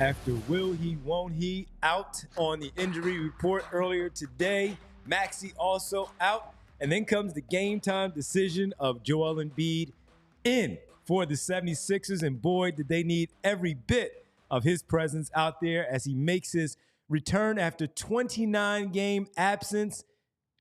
After will he, won't he, out on the injury report earlier today. Maxey also out. And then comes the game time decision of Joel Embiid in for the 76ers. And boy, did they need every bit of his presence out there as he makes his return after 29-game absence.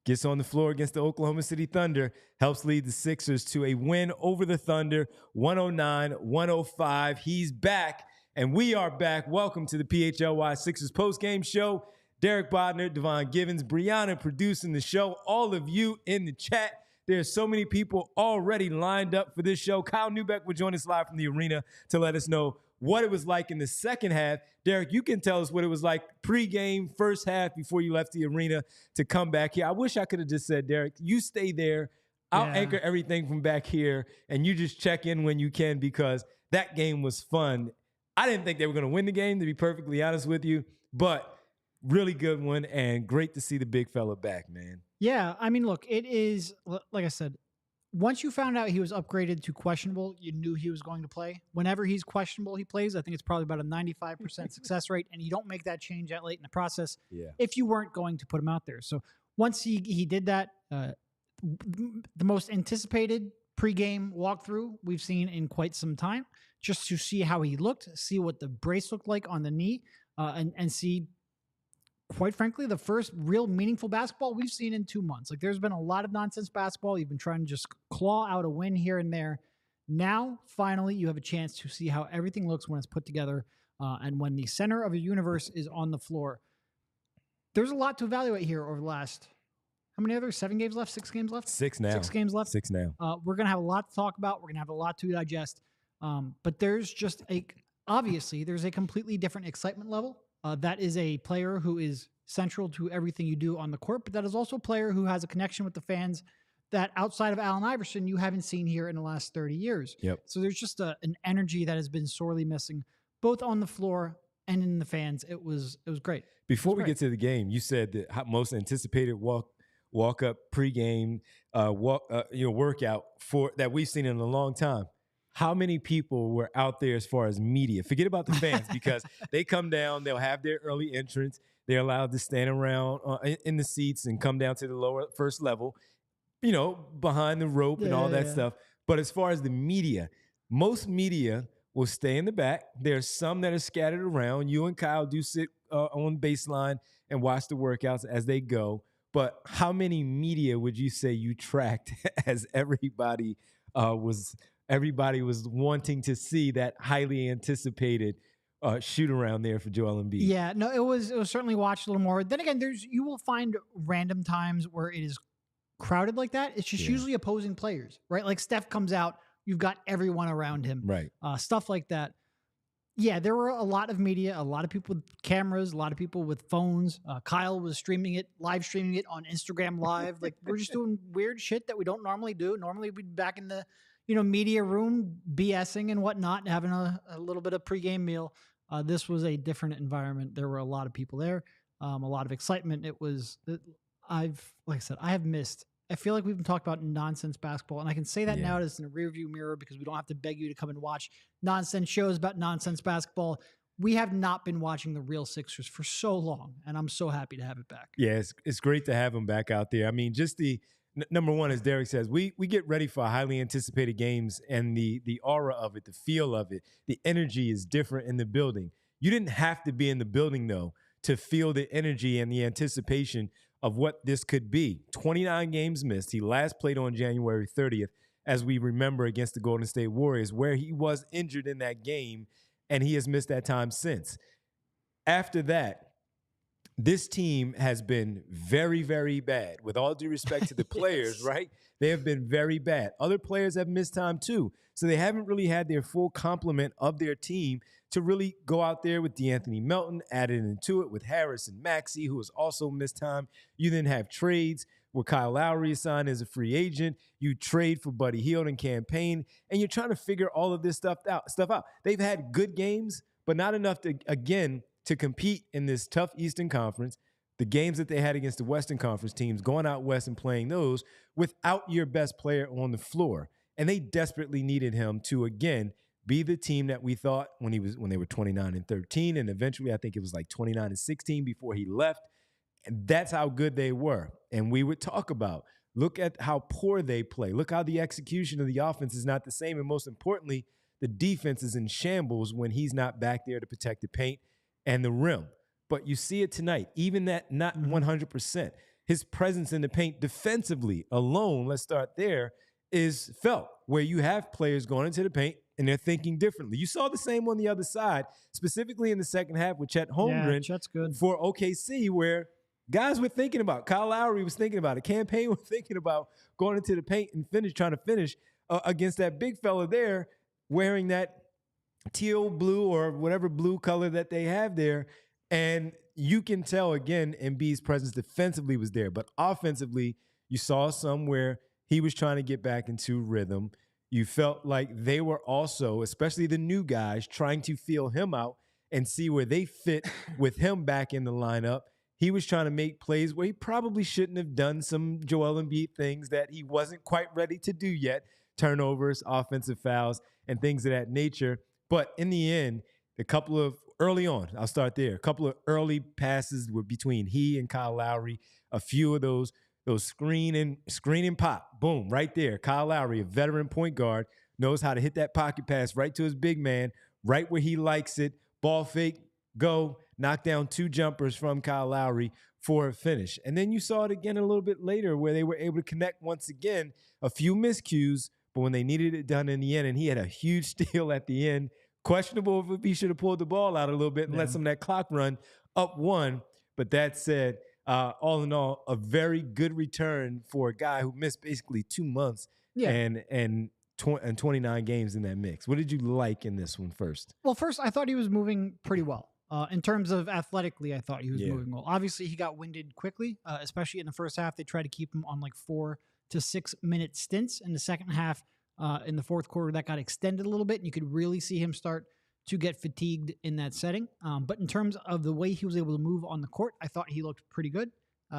Gets on the floor against the Oklahoma City Thunder, helps lead the Sixers to a win over the Thunder, 109-105. He's back, and we are back. Welcome to the PHLY Sixers postgame show. Derek Bodner, Devon Givens, Brianna producing the show. All of you in the chat. There's so many people already lined up for this show. Kyle Neubeck will join us live from the arena to let us know what it was like in the second half. Derek, you can tell us what it was like pregame, first half, before you left the arena to come back here. I wish I could have just said, Derek, you stay there. I'll anchor everything from back here, and you just check in when you can, because that game was fun. I didn't think they were going to win the game, to be perfectly honest with you, but really good one, and great to see the big fella back, man. Yeah, I mean, look, it is, like I said, once you found out he was upgraded to questionable, you knew he was going to play. Whenever he's questionable, he plays. I think it's probably about a 95% success rate, and you don't make that change that late in the process if you weren't going to put him out there. So once he did that, the most anticipated pregame walkthrough we've seen in quite some time, just to see how he looked, see what the brace looked like on the knee, and see, quite frankly, the first real meaningful basketball we've seen in 2 months. Like, there's been a lot of nonsense basketball. You've been trying to just claw out a win here and there. Now, finally, you have a chance to see how everything looks when it's put together, and when the center of the universe is on the floor. There's a lot to evaluate here over the last, how many other 7 games left? 6 games left? 6 now. 6 games left. 6 now. We're going to have a lot to talk about. We're going to have a lot to digest. But there's just obviously, there's a completely different excitement level. That is a player who is central to everything you do on the court, but that is also a player who has a connection with the fans that, outside of Allen Iverson, you haven't seen here in the last 30 years. So there's just an energy that has been sorely missing, both on the floor and in the fans. It was great. Before we get to the game, you said the most anticipated walk up pregame workout that we've seen in a long time. How many people were out there as far as media? Forget about the fans, because they come down, they'll have their early entrance. They're allowed to stand around in the seats and come down to the lower first level, behind the rope and all that stuff. But as far as the media, most media will stay in the back. There's some that are scattered around. You and Kyle do sit on baseline and watch the workouts as they go. But how many media would you say you tracked as everybody was wanting to see that highly anticipated shoot around there for Joel Embiid? Yeah, no, it was certainly watched a little more. Then again, you will find random times where it is crowded like that. It's just usually opposing players, right? Like Steph comes out, you've got everyone around him, right? Stuff like that. Yeah, there were a lot of media, a lot of people with cameras, a lot of people with phones. Kyle was live streaming it on Instagram Live. Like, we're just doing weird shit that we don't normally do. Normally we'd be back in the media room BSing and whatnot, having a little bit of pregame meal. This was a different environment. There were a lot of people there, a lot of excitement. I have missed. I feel like we've been talking about nonsense basketball, and I can say that now it's in a rearview mirror, because we don't have to beg you to come and watch nonsense shows about nonsense basketball. We have not been watching the real Sixers for so long, and I'm so happy to have it back. Yeah, it's great to have them back out there. I mean, just number one, as Derek says, we get ready for highly anticipated games, and the aura of it, the feel of it, the energy is different in the building. You didn't have to be in the building, though, to feel the energy and the anticipation of what this could be. 29 games missed. He last played on January 30th, as we remember, against the Golden State Warriors, where he was injured in that game, and he has missed that time since. After that, this team has been very, very bad. With all due respect to the players, right? They have been very bad. Other players have missed time too. So they haven't really had their full complement of their team to really go out there with DeAnthony Melton, added into it with Harris and Maxey, who has also missed time. You then have trades where Kyle Lowry is signed as a free agent. You trade for Buddy Hield and campaign, and you're trying to figure all of this stuff out. They've had good games, but not enough to compete in this tough Eastern Conference. The games that they had against the Western Conference teams, going out west and playing those without your best player on the floor. And they desperately needed him to, again, be the team that we thought when they were 29-13, and eventually I think it was like 29-16 before he left. And that's how good they were. And we would talk about, look at how poor they play. Look how the execution of the offense is not the same. And most importantly, the defense is in shambles when he's not back there to protect the paint and the rim. But you see it tonight, even that not 100%. His presence in the paint defensively alone, let's start there, is felt, where you have players going into the paint and they're thinking differently. You saw the same on the other side, specifically in the second half with Chet Holmgren Chet's good. for OKC, where guys were thinking about, Kyle Lowry was thinking about it, Campaign was thinking about going into the paint and trying to finish against that big fella there wearing that teal blue or whatever blue color that they have there. And you can tell, again, Embiid's presence defensively was there. But offensively, you saw some where he was trying to get back into rhythm. You felt like they were also, especially the new guys, trying to feel him out and see where they fit with him back in the lineup. He was trying to make plays where he probably shouldn't have done some Joel Embiid things that he wasn't quite ready to do yet. Turnovers, offensive fouls, and things of that nature. But in the end, a couple of early on, I'll start there. A couple of early passes were between he and Kyle Lowry. A few of those screen and pop, boom, right there. Kyle Lowry, a veteran point guard, knows how to hit that pocket pass right to his big man, right where he likes it. Ball fake, go, knock down 2 jumpers from Kyle Lowry for a finish. And then you saw it again a little bit later where they were able to connect once again. A few miscues, but when they needed it done in the end, and he had a huge steal at the end. Questionable if he should have pulled the ball out a little bit and let some of that clock run up 1. But that said, all in all, a very good return for a guy who missed basically 2 months and 29 games in that mix. What did you like in this one first? Well, first, I thought he was moving pretty well. In terms of athletically, I thought he was moving well. Obviously, he got winded quickly, especially in the first half. They tried to keep him on like 4 to 6 minute stints. In the second half, in the fourth quarter, that got extended a little bit, and you could really see him start to get fatigued in that setting. But in terms of the way he was able to move on the court, I thought he looked pretty good.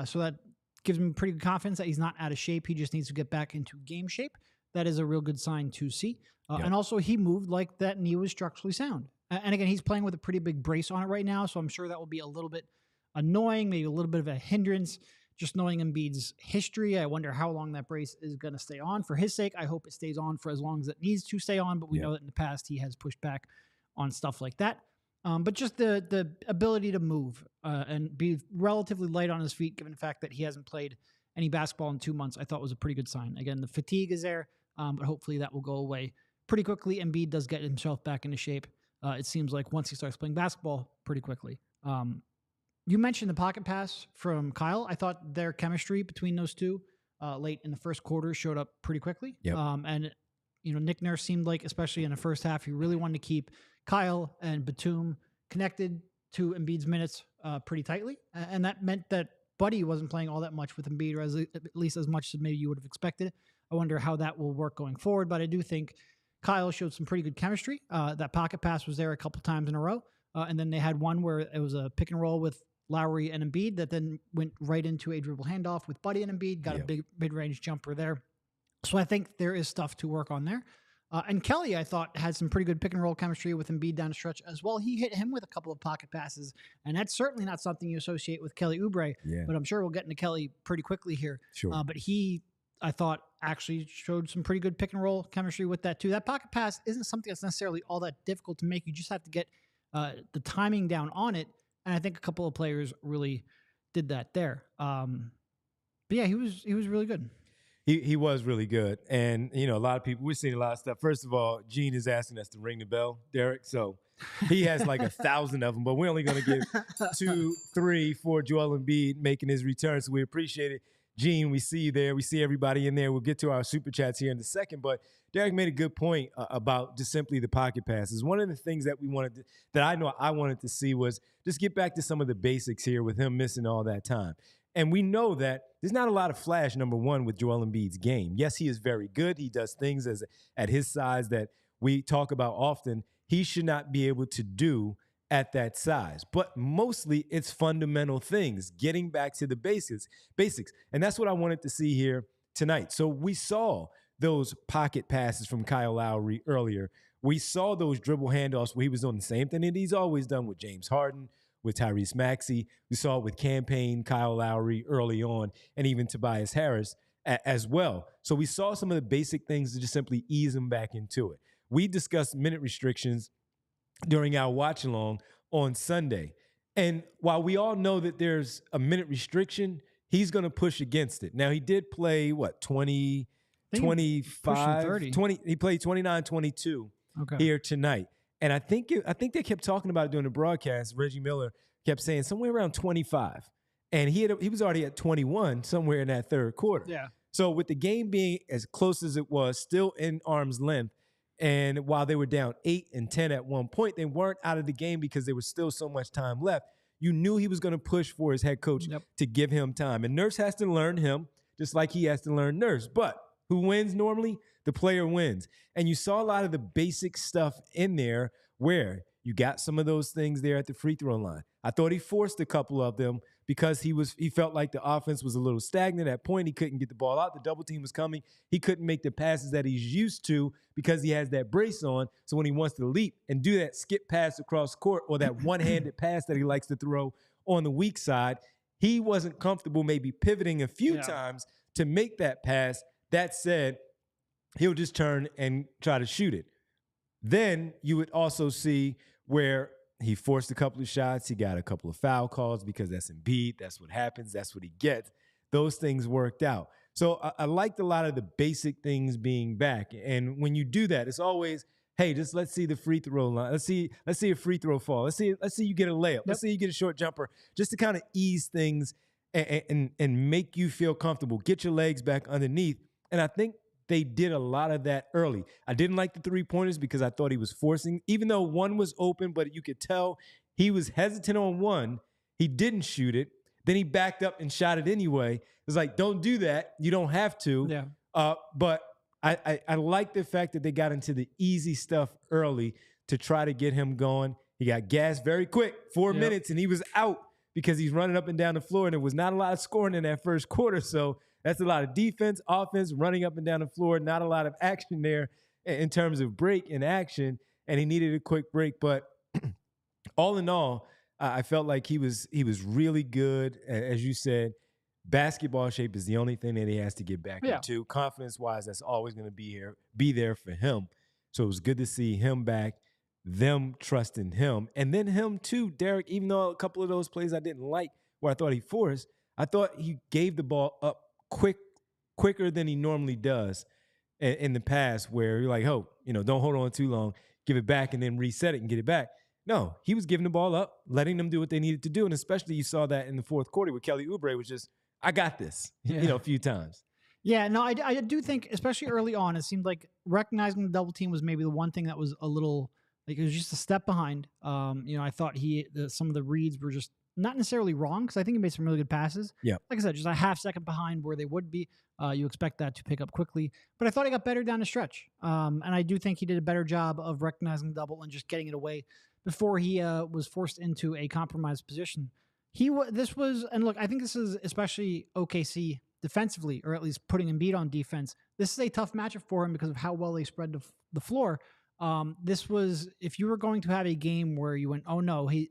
So that gives me pretty good confidence that he's not out of shape. He just needs to get back into game shape. That is a real good sign to see. And also, he moved like that knee was structurally sound. And again, he's playing with a pretty big brace on it right now, so I'm sure that will be a little bit annoying, maybe a little bit of a hindrance. Just knowing Embiid's history, I wonder how long that brace is going to stay on. For his sake, I hope it stays on for as long as it needs to stay on, but we know that in the past he has pushed back on stuff like that. But just the ability to move and be relatively light on his feet, given the fact that he hasn't played any basketball in 2 months, I thought was a pretty good sign. Again, the fatigue is there, but hopefully that will go away pretty quickly. Embiid does get himself back into shape. It seems like once he starts playing basketball pretty quickly. You mentioned the pocket pass from Kyle. I thought their chemistry between those two late in the first quarter showed up pretty quickly. And Nick Nurse seemed like, especially in the first half, he really wanted to keep Kyle and Batum connected to Embiid's minutes pretty tightly. And that meant that Buddy wasn't playing all that much with Embiid, or at least as much as maybe you would have expected. I wonder how that will work going forward. But I do think Kyle showed some pretty good chemistry. That pocket pass was there a couple times in a row. And then they had one where it was a pick and roll with Lowry and Embiid that then went right into a dribble handoff with Buddy and Embiid, got a big mid-range jumper there. So I think there is stuff to work on there. And Kelly, I thought, had some pretty good pick and roll chemistry with Embiid down the stretch as well. He hit him with a couple of pocket passes, and that's certainly not something you associate with Kelly Oubre, but I'm sure we'll get into Kelly pretty quickly here. But he, I thought, actually showed some pretty good pick and roll chemistry with that too. That pocket pass isn't something that's necessarily all that difficult to make. You just have to get the timing down on it. And I think a couple of players really did that there. But yeah, he was really good. He was really good. And, a lot of people, we're seeing a lot of stuff. First of all, Gene is asking us to ring the bell, Derek. So he has like 1,000 of them, but we're only going to give 2, 3 for Joel Embiid making his return. So we appreciate it. Gene, we see you there. We see everybody in there. We'll get to our super chats here in a second. But Derek made a good point about just simply the pocket passes. One of the things that I wanted to see was just get back to some of the basics here with him missing all that time. And we know that there's not a lot of flash, number one, with Joel Embiid's game. Yes, he is very good. He does things at his size that we talk about often. He should not be able to do at that size. But mostly it's fundamental things, getting back to the basics. And that's what I wanted to see here tonight. So we saw those pocket passes from Kyle Lowry earlier. We saw those dribble handoffs where he was doing the same thing that he's always done with James Harden, with Tyrese Maxey. We saw it with Campaign, Kyle Lowry early on, and even Tobias Harris as well. So we saw some of the basic things to just simply ease him back into it. We discussed minute restrictions during our watch along on Sunday. And while we all know that there's a minute restriction, he's going to push against it. Now, he did play, 20, 25, 20. He played 29, 22 here tonight. And I think they kept talking about it during the broadcast. Reggie Miller kept saying somewhere around 25. And he was already at 21 somewhere in that third quarter. Yeah. So with the game being as close as it was, still in arm's length, and while they were down 8 and 10 at one point, they weren't out of the game because there was still so much time left. You knew he was going to push for his head coach to give him time. And Nurse has to learn him just like he has to learn Nurse. But who wins normally? The player wins. And you saw a lot of the basic stuff in there where you got some of those things there at the free throw line. I thought he forced a couple of them because he felt like the offense was a little stagnant. At that point, he couldn't get the ball out. The double team was coming. He couldn't make the passes that he's used to because he has that brace on. So when he wants to leap and do that skip pass across court or that one-handed pass that he likes to throw on the weak side, he wasn't comfortable maybe pivoting a few times to make that pass. That said, he'll just turn and try to shoot it. Then you would also see where he forced a couple of shots. He got a couple of foul calls because that's Embiid. That's what happens. That's what he gets. Those things worked out. So I liked a lot of the basic things being back. And when you do that, it's always, hey, just let's see the free throw line. Let's see a free throw fall. Let's see you get a layup. Let's see you get a short jumper, just to kind of ease things and make you feel comfortable. Get your legs back underneath. And I think they did a lot of that early. I didn't like the three-pointers because I thought he was forcing, even though one was open, but you could tell he was hesitant on one. He didn't shoot it. Then he backed up and shot it anyway. It was like, don't do that. You don't have to. Yeah. But I like the fact that they got into the easy stuff early to try to get him going. He got gassed very quick, 4 minutes, and he was out because he's running up and down the floor, and there was not a lot of scoring in that first quarter. So that's a lot of defense, offense, running up and down the floor. Not a lot of action there in terms of break and action, and he needed a quick break. But all in all, I felt like he was really good. As you said, basketball shape is the only thing that he has to get back into. Confidence-wise, that's always going to be there for him. So it was good to see him back, them trusting him. And then him too, Derek, even though a couple of those plays I didn't like where I thought he forced, I thought he gave the ball up quicker than he normally does in the past, where you're like, oh, don't hold on too long, give it back and then reset it and get it back. No, he was giving the ball up, letting them do what they needed to do. And especially you saw that in the fourth quarter where Kelly Oubre was just, I got this, a few times. Yeah, no, I do think, especially early on, it seemed like recognizing the double team was maybe the one thing that was a little, like, it was just a step behind. I thought some of the reads were just not necessarily wrong, because I think he made some really good passes. Yeah. Like I said, just a half second behind where they would be. You expect that to pick up quickly. But I thought he got better down the stretch. And I do think he did a better job of recognizing the double and just getting it away before he was forced into a compromised position. And look, I think this is especially OKC defensively, or at least putting Embiid on defense. This is a tough matchup for him because of how well they spread the floor. This was, if you were going to have a game where you went, oh no, he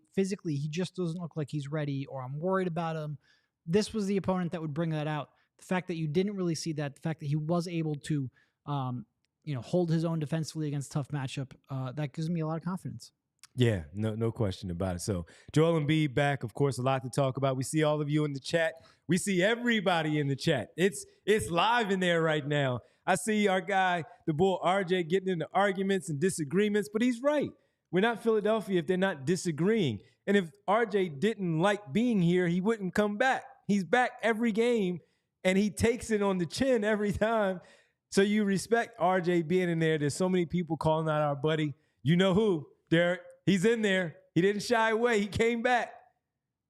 just doesn't look like he's ready, or I'm worried about him, this was the opponent that would bring that out. The fact that you didn't really see that, the fact that he was able to, hold his own defensively against a tough matchup, that gives me a lot of confidence. Yeah, no question about it. So Joel Embiid back, of course, a lot to talk about. We see all of you in the chat. We see everybody in the chat. It's live in there right now. I see our guy, the bull RJ, getting into arguments and disagreements, but he's right. We're not Philadelphia if they're not disagreeing. And if RJ didn't like being here, he wouldn't come back. He's back every game, and he takes it on the chin every time. So you respect RJ being in there. There's so many people calling out our buddy. You know who, Derek? He's in there. He didn't shy away. He came back.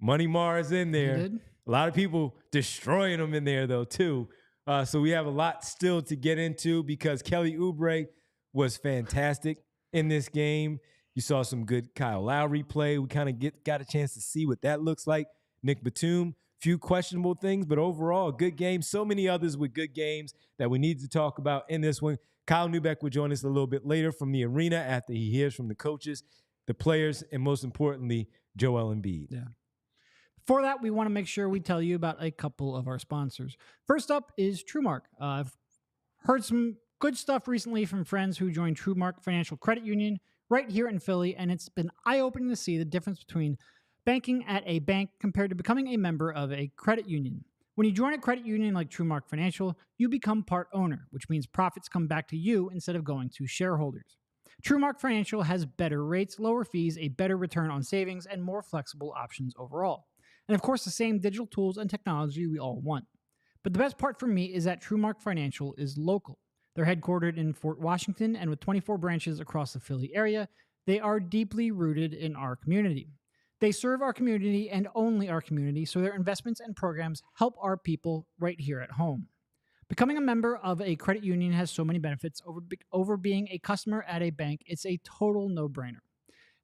Money Mars in there. He did. A lot of people destroying him in there, though, too. So we have a lot still to get into because Kelly Oubre was fantastic in this game. You saw some good Kyle Lowry play. We kind of got a chance to see what that looks like. Nick Batum, few questionable things, but overall, a good game. So many others with good games that we need to talk about in this one. Kyle Neubeck will join us a little bit later from the arena after he hears from the coaches, the players, and most importantly, Joel Embiid. Yeah. For that, we want to make sure we tell you about a couple of our sponsors. First up is TrueMark. I've heard some good stuff recently from friends who joined TrueMark Financial Credit Union right here in Philly, and it's been eye-opening to see the difference between banking at a bank compared to becoming a member of a credit union. When you join a credit union like TrueMark Financial, you become part owner, which means profits come back to you instead of going to shareholders. TrueMark Financial has better rates, lower fees, a better return on savings, and more flexible options overall. And of course, the same digital tools and technology we all want. But the best part for me is that TrueMark Financial is local. They're headquartered in Fort Washington, and with 24 branches across the Philly area, they are deeply rooted in our community. They serve our community and only our community, so their investments and programs help our people right here at home. Becoming a member of a credit union has so many benefits over being a customer at a bank. It's a total no-brainer.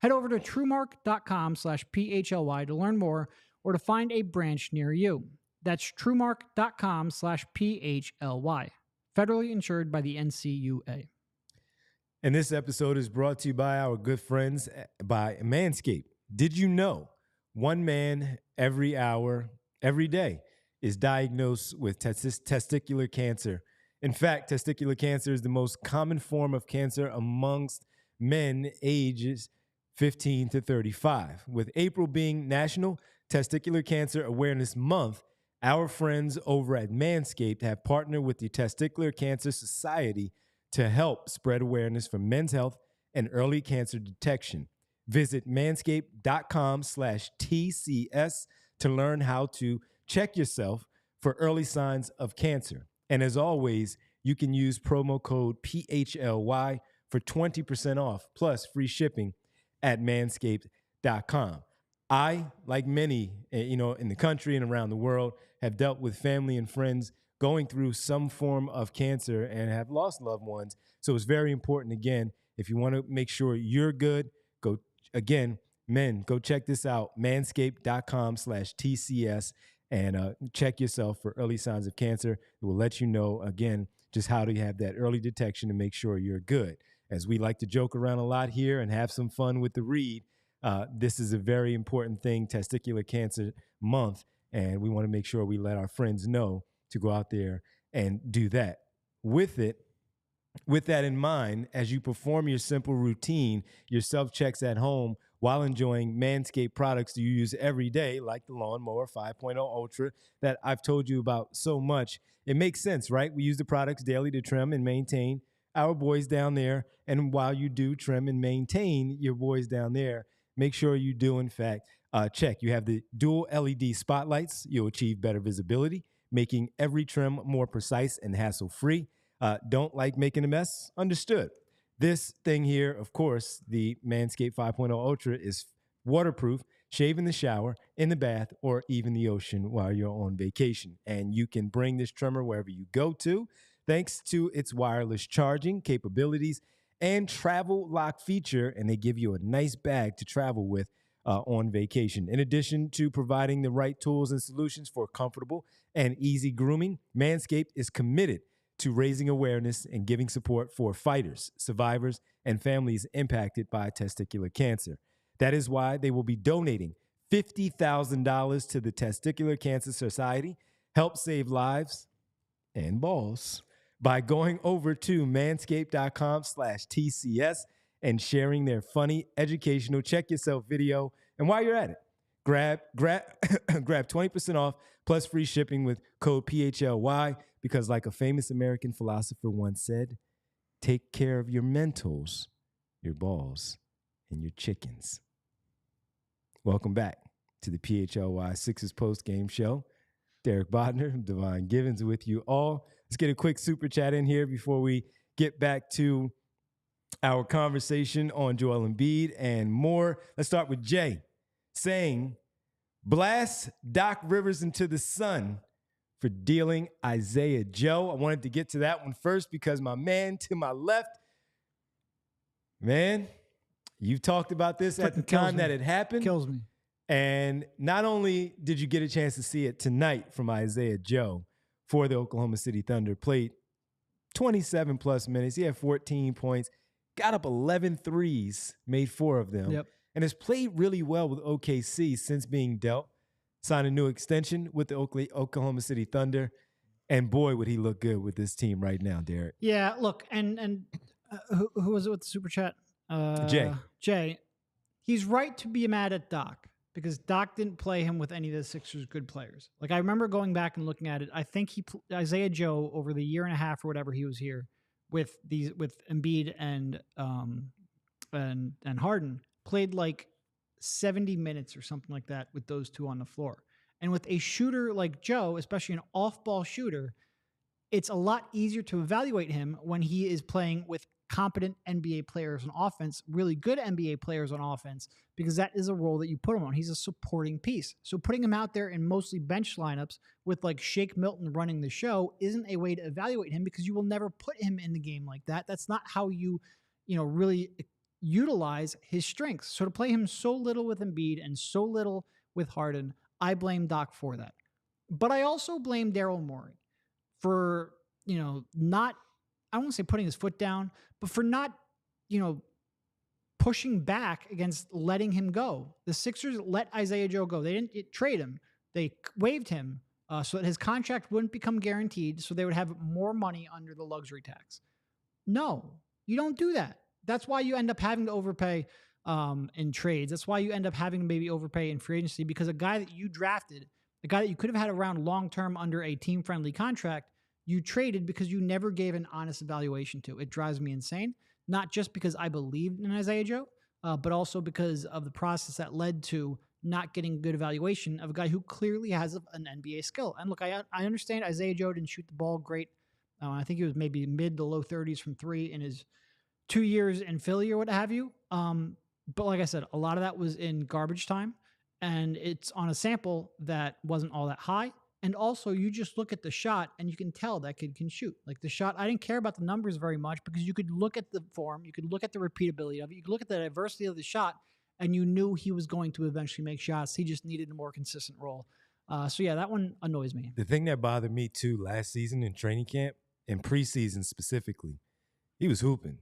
Head over to truemark.com/PHLY to learn more or to find a branch near you. That's truemark.com/PHLY. Federally insured by the NCUA. And this episode is brought to you by our good friends by Manscape. Did you know one man every hour, every day, is diagnosed with testicular cancer? In fact, testicular cancer is the most common form of cancer amongst men ages 15 to 35. With April being National Testicular Cancer Awareness Month, our friends over at Manscaped have partnered with the Testicular Cancer Society to help spread awareness for men's health and early cancer detection. Visit manscaped.com/TCS to learn how to check yourself for early signs of cancer. And as always, you can use promo code PHLY for 20% off plus free shipping at manscaped.com. I, like many, in the country and around the world, have dealt with family and friends going through some form of cancer and have lost loved ones. So it's very important, again, if you want to make sure you're good, go check this out, manscaped.com/TCS, and check yourself for early signs of cancer. It will let you know, again, just how to have that early detection to make sure you're good. As we like to joke around a lot here and have some fun with the read, this is a very important thing, Testicular Cancer Month, and we want to make sure we let our friends know to go out there and do that. With that in mind, as you perform your simple routine, your self-checks at home while enjoying Manscaped products you use every day, like the Lawnmower 5.0 Ultra that I've told you about so much, it makes sense, right? We use the products daily to trim and maintain our boys down there. And while you do trim and maintain your boys down there, make sure you do, in fact, check. You have the dual LED spotlights. You'll achieve better visibility, making every trim more precise and hassle-free. Don't like making a mess? Understood. This thing here, of course, the Manscaped 5.0 Ultra, is waterproof. Shave in the shower, in the bath, or even the ocean while you're on vacation. And you can bring this trimmer wherever you go to, thanks to its wireless charging capabilities and travel lock feature, and they give you a nice bag to travel with on vacation. In addition to providing the right tools and solutions for comfortable and easy grooming, Manscaped is committed to raising awareness and giving support for fighters, survivors, and families impacted by testicular cancer. That is why they will be donating $50,000 to the Testicular Cancer Society. Help save lives and balls by going over to manscaped.com/TCS and sharing their funny, educational, check yourself video. And while you're at it, grab 20% off plus free shipping with code PHLY, because like a famous American philosopher once said, take care of your mentals, your balls, and your chickens. Welcome back to the PHLY Sixers post-game show. Derek Bodner and Devon Givens with you all. Let's get a quick super chat in here before we get back to our conversation on Joel Embiid and more. Let's start with Jay saying, blast Doc Rivers into the sun for dealing Isaiah Joe. I wanted to get to that one first because my man to my left, man, you've talked about this at the time that it happened. Kills me. And not only did you get a chance to see it tonight from Isaiah Joe for the Oklahoma City Thunder, played 27 plus minutes. He had 14 points, got up 11 threes, made 4 of them, and has played really well with OKC since being dealt. Signed a new extension with the Oklahoma City Thunder. And boy, would he look good with this team right now, Derek. Yeah, look, and who was it with the super chat? Jay. He's right to be mad at Doc because Doc didn't play him with any of the Sixers' good players. Like, I remember going back and looking at it. I think Isaiah Joe, over the year and a half or whatever he was here with Embiid and Harden, played like 70 minutes or something like that with those two on the floor. And with a shooter like Joe, especially an off-ball shooter, it's a lot easier to evaluate him when he is playing with competent NBA players on offense, really good NBA players on offense, because that is a role that you put him on. He's a supporting piece. So putting him out there in mostly bench lineups with like Shake Milton running the show isn't a way to evaluate him, because you will never put him in the game like that. That's not how you really utilize his strengths. So to play him so little with Embiid and so little with Harden, I blame Doc for that. But I also blame Daryl Morey for, not, I won't say putting his foot down, but for not, pushing back against letting him go. The Sixers let Isaiah Joe go. They didn't trade him. They waived him so that his contract wouldn't become guaranteed, so they would have more money under the luxury tax. No, you don't do that. That's why you end up having to overpay in trades. That's why you end up having to maybe overpay in free agency, because a guy that you drafted, a guy that you could have had around long-term under a team-friendly contract, you traded because you never gave an honest evaluation to. It drives me insane, not just because I believed in Isaiah Joe, but also because of the process that led to not getting good evaluation of a guy who clearly has an NBA skill. And look, I understand Isaiah Joe didn't shoot the ball great. I think he was maybe mid to low 30s from 3 in his 2 years in Philly or what have you. But like I said, a lot of that was in garbage time, and it's on a sample that wasn't all that high. And also, you just look at the shot and you can tell that kid can shoot. Like the shot, I didn't care about the numbers very much, because you could look at the form, you could look at the repeatability of it, you could look at the diversity of the shot, and you knew he was going to eventually make shots. He just needed a more consistent role. So yeah, that one annoys me. The thing that bothered me too last season in training camp and preseason specifically, he was hooping.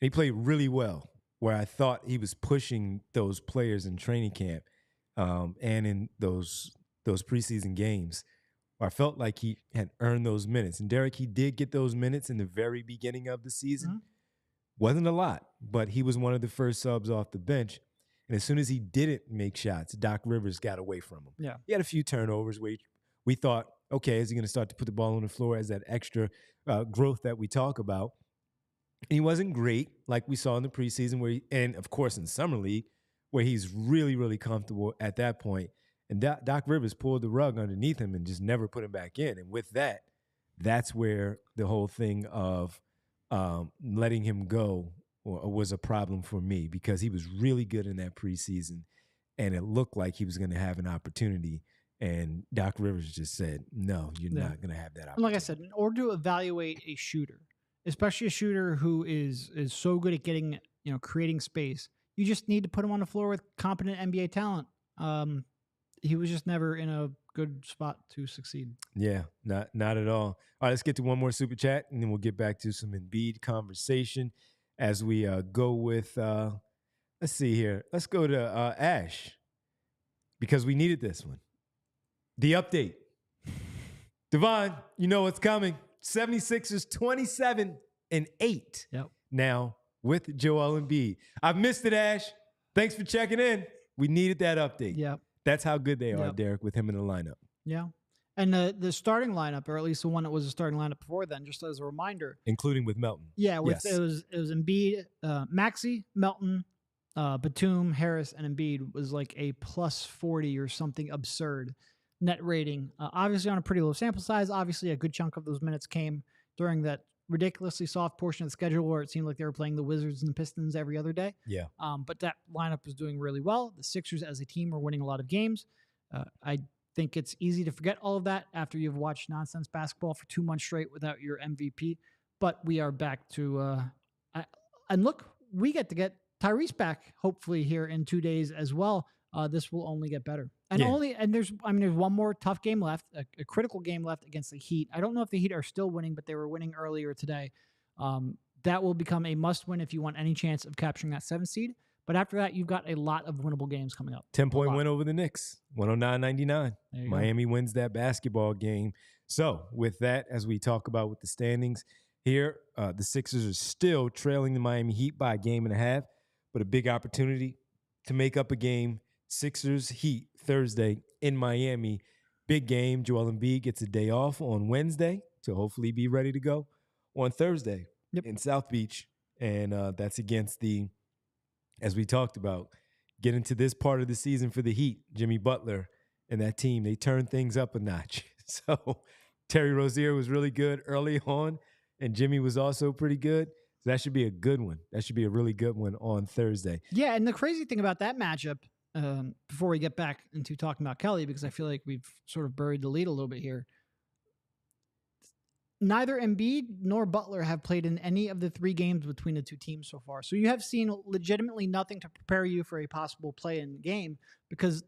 He played really well, where I thought he was pushing those players in training camp and in those preseason games, where I felt like he had earned those minutes. And Derek, he did get those minutes in the very beginning of the season. Mm-hmm. Wasn't a lot, but he was one of the first subs off the bench. And as soon as he didn't make shots, Doc Rivers got away from him. Yeah. He had a few turnovers where we thought, okay, is he going to start to put the ball on the floor as that extra growth that we talk about? And he wasn't great like we saw in the preseason, and of course in Summer League, where he's really, really comfortable at that point. And Doc Rivers pulled the rug underneath him and just never put him back in. And with that, that's where the whole thing of letting him go was a problem for me, because he was really good in that preseason, and it looked like he was going to have an opportunity. And Doc Rivers just said, no, you're not going to have that opportunity. Like I said, in order to evaluate a shooter, especially a shooter who is so good at getting, creating space, you just need to put him on the floor with competent NBA talent. He was just never in a good spot to succeed. Yeah, not at all. All right, let's get to one more super chat, and then we'll get back to some Embiid conversation as we go with, let's see here. Let's go to Ash, because we needed this one. The update. Devon, you know what's coming. 76ers 27-8 now with Joel Embiid. I've missed it, Ash. Thanks for checking in. We needed that update. Yeah. That's how good they are, Derek, with him in the lineup. Yeah. And the starting lineup, or at least the one that was a starting lineup before then, just as a reminder. Including with Melton. Yeah, it was Embiid, Maxey, Melton, Batum, Harris, and Embiid was like a plus 40 or something absurd net rating. Obviously on a pretty low sample size. Obviously a good chunk of those minutes came during that ridiculously soft portion of the schedule where it seemed like they were playing the Wizards and the Pistons every other day. Yeah. But that lineup was doing really well. The Sixers as a team were winning a lot of games. I think it's easy to forget all of that after you've watched nonsense basketball for 2 months straight without your MVP. But we are back to, and look, we get to get Tyrese back hopefully here in 2 days as well. this will only get better. And Yeah. there's one more tough game left, a critical game left against the Heat. I don't know if the Heat are still winning, but they were winning earlier today. That will become a must win if you want any chance of capturing that 7th seed. But after that, you've got a lot of winnable games coming up. 10-point win over the Knicks, 109-99. Miami wins that basketball game. So with that, as we talk about with the standings here, the Sixers are still trailing the Miami Heat by a game and a half, but a big opportunity to make up a game. Sixers Heat Thursday in Miami. Big game. Joel Embiid gets a day off on Wednesday to hopefully be ready to go on Thursday in South Beach. And that's against the, as we talked about, get into this part of the season for the Heat, Jimmy Butler and that team. They turned things up a notch. So Terry Rozier was really good early on, and Jimmy was also pretty good. So that should be a good one. That should be a really good one on Thursday. Yeah, and the crazy thing about that matchup, before we get back into talking about Kelly, because I feel like we've sort of buried the lead a little bit here, neither Embiid nor Butler have played in any of the 3 games between the 2 teams so far. So you have seen legitimately nothing to prepare you for a possible play-in game because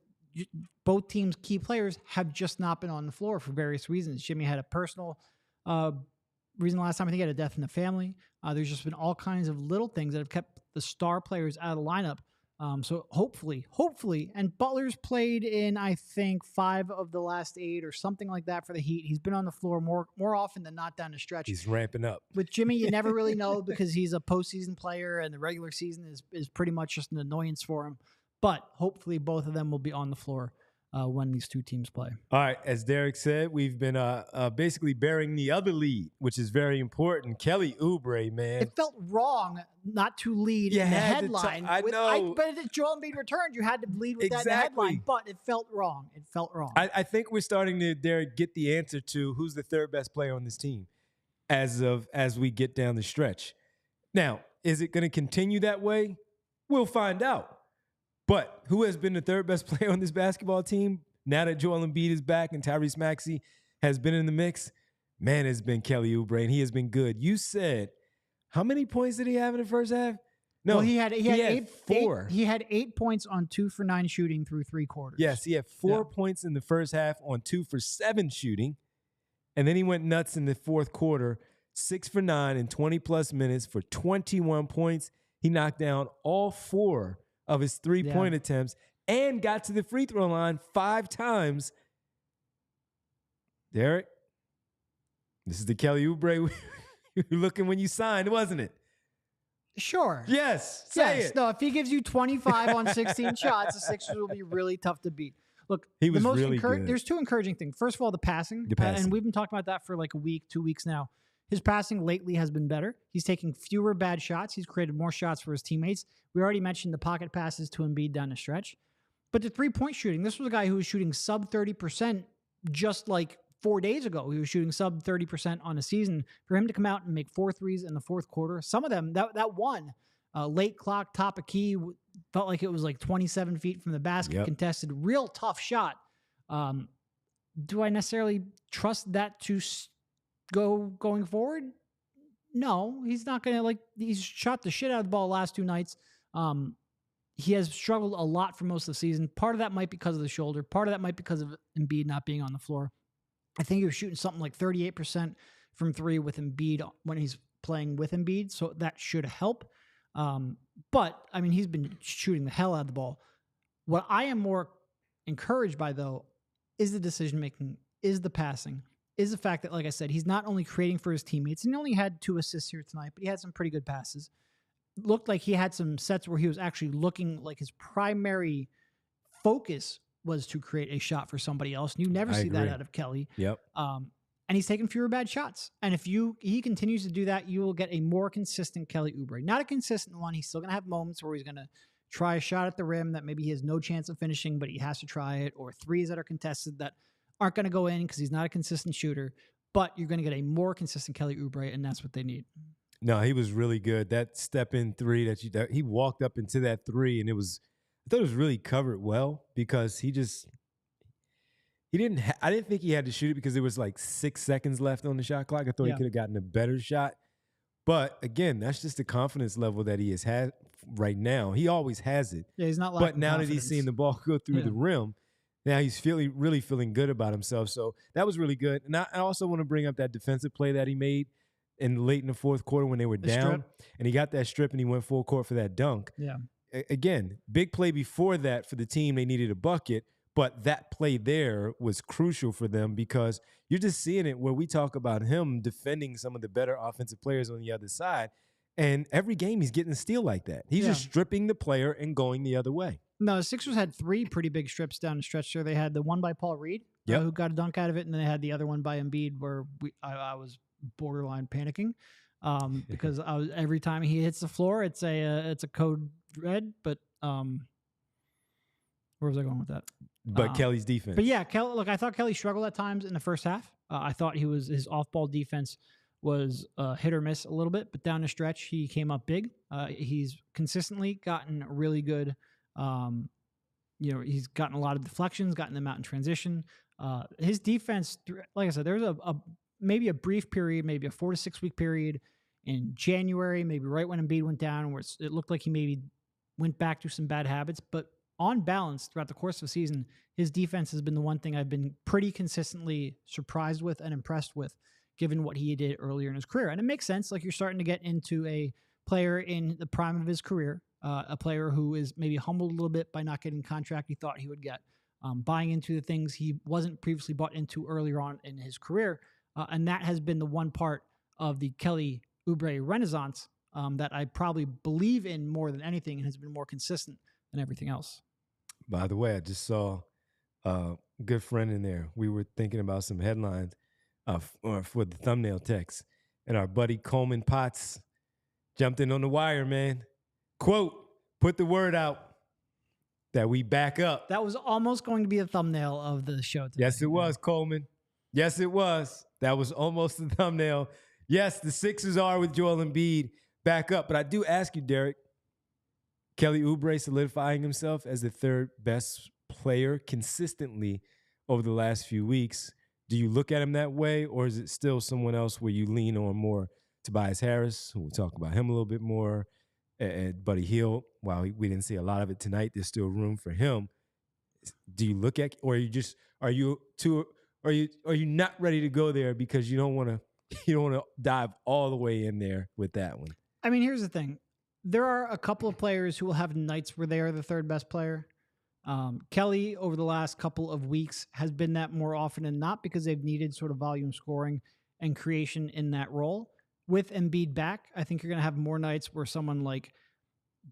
both teams' key players have just not been on the floor for various reasons. Jimmy had a personal reason last time. I think he had a death in the family. There's just been all kinds of little things that have kept the star players out of the lineup. So hopefully, and Butler's played in, I think, 5 of the last 8 or something like that for the Heat. He's been on the floor more often than not down the stretch. He's ramping up. With Jimmy, you never really know because he's a postseason player and the regular season is pretty much just an annoyance for him. But hopefully both of them will be on the floor when these 2 teams play. All right. As Derek said, we've been basically bearing the other lead, which is very important. Kelly Oubre, man. It felt wrong not to lead in the headline. I know. But if Joel Embiid returned, you had to lead with that in the headline. But it felt wrong. It felt wrong. I think we're starting to, Derek, get the answer to who's the 3rd best player on this team as we get down the stretch. Now, is it going to continue that way? We'll find out. But who has been the 3rd best player on this basketball team now that Joel Embiid is back and Tyrese Maxey has been in the mix? Man, it's been Kelly Oubre, and he has been good. You said, how many points did he have in the first half? No, well, he had 4. He had 8 points on 2 for 9 shooting through 3 quarters. Yes, he had 4 points in the first half on 2 for 7 shooting. And then he went nuts in the 4th quarter, 6 for 9 in 20-plus minutes for 21 points. He knocked down all 4 of his 3-point attempts and got to the free throw line 5 times. Derek, this is the Kelly Oubre you were looking when you signed, wasn't it? Sure. Yes. Say it. No, if he gives you 25 on 16 shots, the Sixers will be really tough to beat. Look, he was really good. There's 2 encouraging things. First of all, the passing. And we've been talking about that for like a week, 2 weeks now. His passing lately has been better. He's taking fewer bad shots. He's created more shots for his teammates. We already mentioned the pocket passes to Embiid down the stretch. But the 3-point shooting, this was a guy who was shooting sub 30% just like 4 days ago. He was shooting sub 30% on a season. For him to come out and make 4 threes in the 4th quarter, some of them, that one, late clock, top of key, felt like it was like 27 feet from the basket, contested, real tough shot. Do I necessarily trust that to going forward? No, he's not going to. He's shot the shit out of the ball the last 2 nights. He has struggled a lot for most of the season. Part of that might be because of the shoulder. Part of that might be because of Embiid not being on the floor. I think he was shooting something like 38% from 3 with Embiid when he's playing with Embiid, so that should help. But, I mean, he's been shooting the hell out of the ball. What I am more encouraged by, though, is the decision-making, is the passing, is the fact that, like I said, he's not only creating for his teammates, and he only had 2 assists here tonight, but he had some pretty good passes. Looked like he had some sets where he was actually looking like his primary focus was to create a shot for somebody else. And you never see that out of Kelly. Yep. And he's taking fewer bad shots. And if he continues to do that, you will get a more consistent Kelly Oubre. Not a consistent one. He's still going to have moments where he's going to try a shot at the rim that maybe he has no chance of finishing, but he has to try it, or threes that are contested that aren't going to go in because he's not a consistent shooter. But you're going to get a more consistent Kelly Oubre, and that's what they need. No, he was really good. That step-in three that he walked up into that three, and I thought it was really covered well because I didn't think he had to shoot it because there was like 6 seconds left on the shot clock. I thought he could have gotten a better shot. But again, that's just the confidence level that he has had right now. He always has it. Yeah, he's not But lacking now that confidence. he's seeing the ball go through the rim, now he's really feeling good about himself. So that was really good. And I also want to bring up that defensive play that he made late in the fourth quarter when they were down. And he got that strip and he went full court for that dunk. Yeah. Again, big play before that for the team. They needed a bucket. But that play there was crucial for them because you're just seeing it where we talk about him defending some of the better offensive players on the other side. And every game he's getting a steal like that. He's just stripping the player and going the other way. No, the Sixers had 3 pretty big strips down the stretch there. They had the one by Paul Reed, who got a dunk out of it, and then they had the other one by Embiid where I was borderline panicking because every time he hits the floor, it's a code red. But where was I going with that? But Kelly's defense. But yeah, I thought Kelly struggled at times in the first half. I thought his off-ball defense was hit or miss a little bit, but down the stretch, he came up big. He's consistently gotten really good. He's gotten a lot of deflections, gotten them out in transition. His defense, like I said, there was maybe a brief period, maybe a 4 to 6 week period in January, maybe right when Embiid went down, where it looked like he maybe went back to some bad habits. But on balance, throughout the course of the season, his defense has been the one thing I've been pretty consistently surprised with and impressed with, given what he did earlier in his career. And it makes sense. Like, you're starting to get into a player in the prime of his career, a player who is maybe humbled a little bit by not getting the contract he thought he would get, buying into the things he wasn't previously bought into earlier on in his career. And that has been the one part of the Kelly Oubre renaissance that I probably believe in more than anything and has been more consistent than everything else. By the way, I just saw a good friend in there. We were thinking about some headlines for the thumbnail text, and our buddy Coleman Potts jumped in on the wire, man. Quote, put the word out that we back up. That was almost going to be a thumbnail of the show today. Yes, it was, Coleman. Yes, it was. That was almost the thumbnail. Yes, the Sixers are with Joel Embiid back up. But I do ask you, Derek, Kelly Oubre solidifying himself as the third best player consistently over the last few weeks. Do you look at him that way, or is it still someone else where you lean on more? Tobias Harris, who we'll talk about him a little bit more, and Buddy Hield. While we didn't see a lot of it tonight, there's still room for him. Do you look at, or are you not ready to go there because you don't want to dive all the way in there with that one? I mean, here's the thing. There are a couple of players who will have nights where they are the third best player. Kelly, over the last couple of weeks, has been that more often than not because they've needed sort of volume scoring and creation in that role. With Embiid back, I think you're going to have more nights where someone like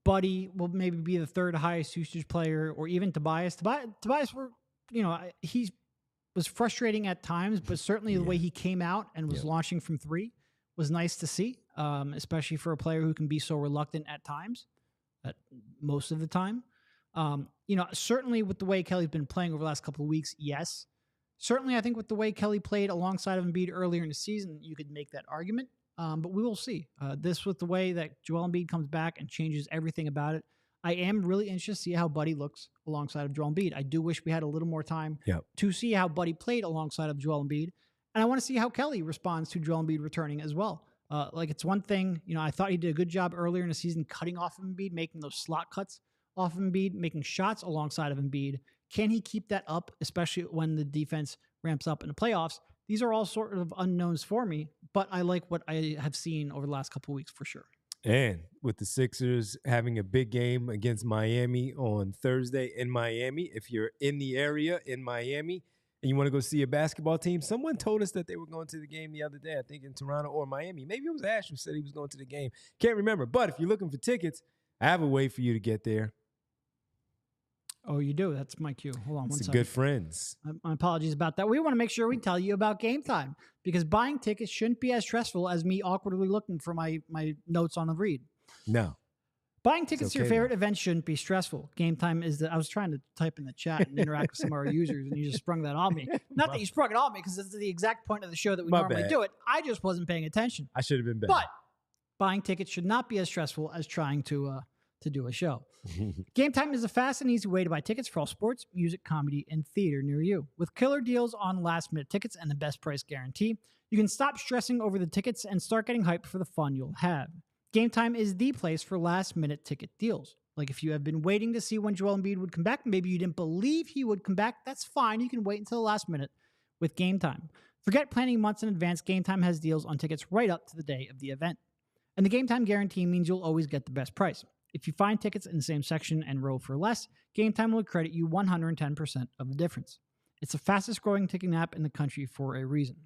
Buddy will maybe be the third highest usage player, or even Tobias. Tobias, he was frustrating at times, but certainly the way he came out and was launching from 3 was nice to see, especially for a player who can be so reluctant at times, most of the time. Certainly with the way Kelly's been playing over the last couple of weeks, yes. Certainly, I think with the way Kelly played alongside of Embiid earlier in the season, you could make that argument. But we will see. This with the way that Joel Embiid comes back and changes everything about it. I am really interested to see how Buddy looks alongside of Joel Embiid. I do wish we had a little more time to see how Buddy played alongside of Joel Embiid. And I want to see how Kelly responds to Joel Embiid returning as well. It's one thing, I thought he did a good job earlier in the season cutting off of Embiid, making those slot cuts off of Embiid, making shots alongside of Embiid. Can he keep that up, especially when the defense ramps up in the playoffs? These are all sort of unknowns for me, but I like what I have seen over the last couple of weeks for sure. And with the Sixers having a big game against Miami on Thursday in Miami, if you're in the area in Miami and you want to go see a basketball team, someone told us that they were going to the game the other day, I think in Toronto or Miami. Maybe it was Ash who said he was going to the game. Can't remember. But if you're looking for tickets, I have a way for you to get there. Oh, you do? That's my cue. Hold on one second. Good friends. My apologies about that. We want to make sure we tell you about Game Time, because buying tickets shouldn't be as stressful as me awkwardly looking for my notes on the read. No. Buying tickets to your favorite event shouldn't be stressful. Game Time is I was trying to type in the chat and interact with some of our users, and you just sprung that on me. Not that you sprung it on me, because this is the exact point of the show that we normally do it. I just wasn't paying attention. I should have been better. But buying tickets should not be as stressful as trying to do a show. Game Time is a fast and easy way to buy tickets for all sports, music, comedy, and theater near you. With killer deals on last-minute tickets and the best price guarantee, you can stop stressing over the tickets and start getting hyped for the fun you'll have. Game Time is the place for last-minute ticket deals. Like if you have been waiting to see when Joel Embiid would come back, maybe you didn't believe he would come back, that's fine. You can wait until the last minute with Game Time. Forget planning months in advance. Game Time has deals on tickets right up to the day of the event. And the Game Time guarantee means you'll always get the best price. If you find tickets in the same section and row for less, Game Time will credit you 110% of the difference. It's the fastest growing ticketing app in the country for a reason.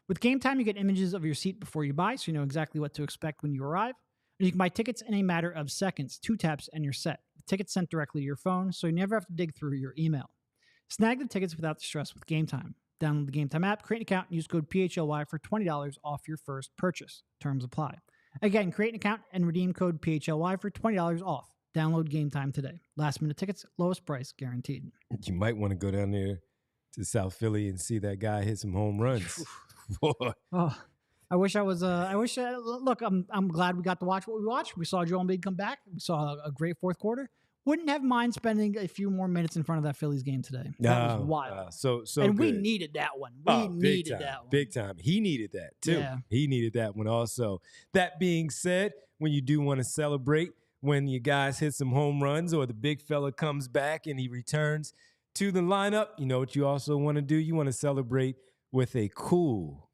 With Game Time, you get images of your seat before you buy, so you know exactly what to expect when you arrive. And you can buy tickets in a matter of seconds, 2 taps, and you're set. The tickets sent directly to your phone, so you never have to dig through your email. Snag the tickets without the stress with Game Time. Download the Game Time app, create an account, and use code PHLY for $20 off your first purchase. Terms apply. Again, create an account and redeem code PHLY for $20 off. Download Game Time today. Last minute tickets, lowest price guaranteed. You might want to go down there to South Philly and see that guy hit some home runs. Boy. Oh, I wish I was. Look, I'm glad we got to watch what we watched. We saw Joel Embiid come back. We saw a great fourth quarter. Wouldn't have mind spending a few more minutes in front of that Phillies game today. That was wild. So and good. We needed that one. We needed that one. Big time. He needed that too. Yeah. He needed that one also. That being said, when you do want to celebrate, when you guys hit some home runs or the big fella comes back and he returns to the lineup, you know what you also want to do? You want to celebrate with a cool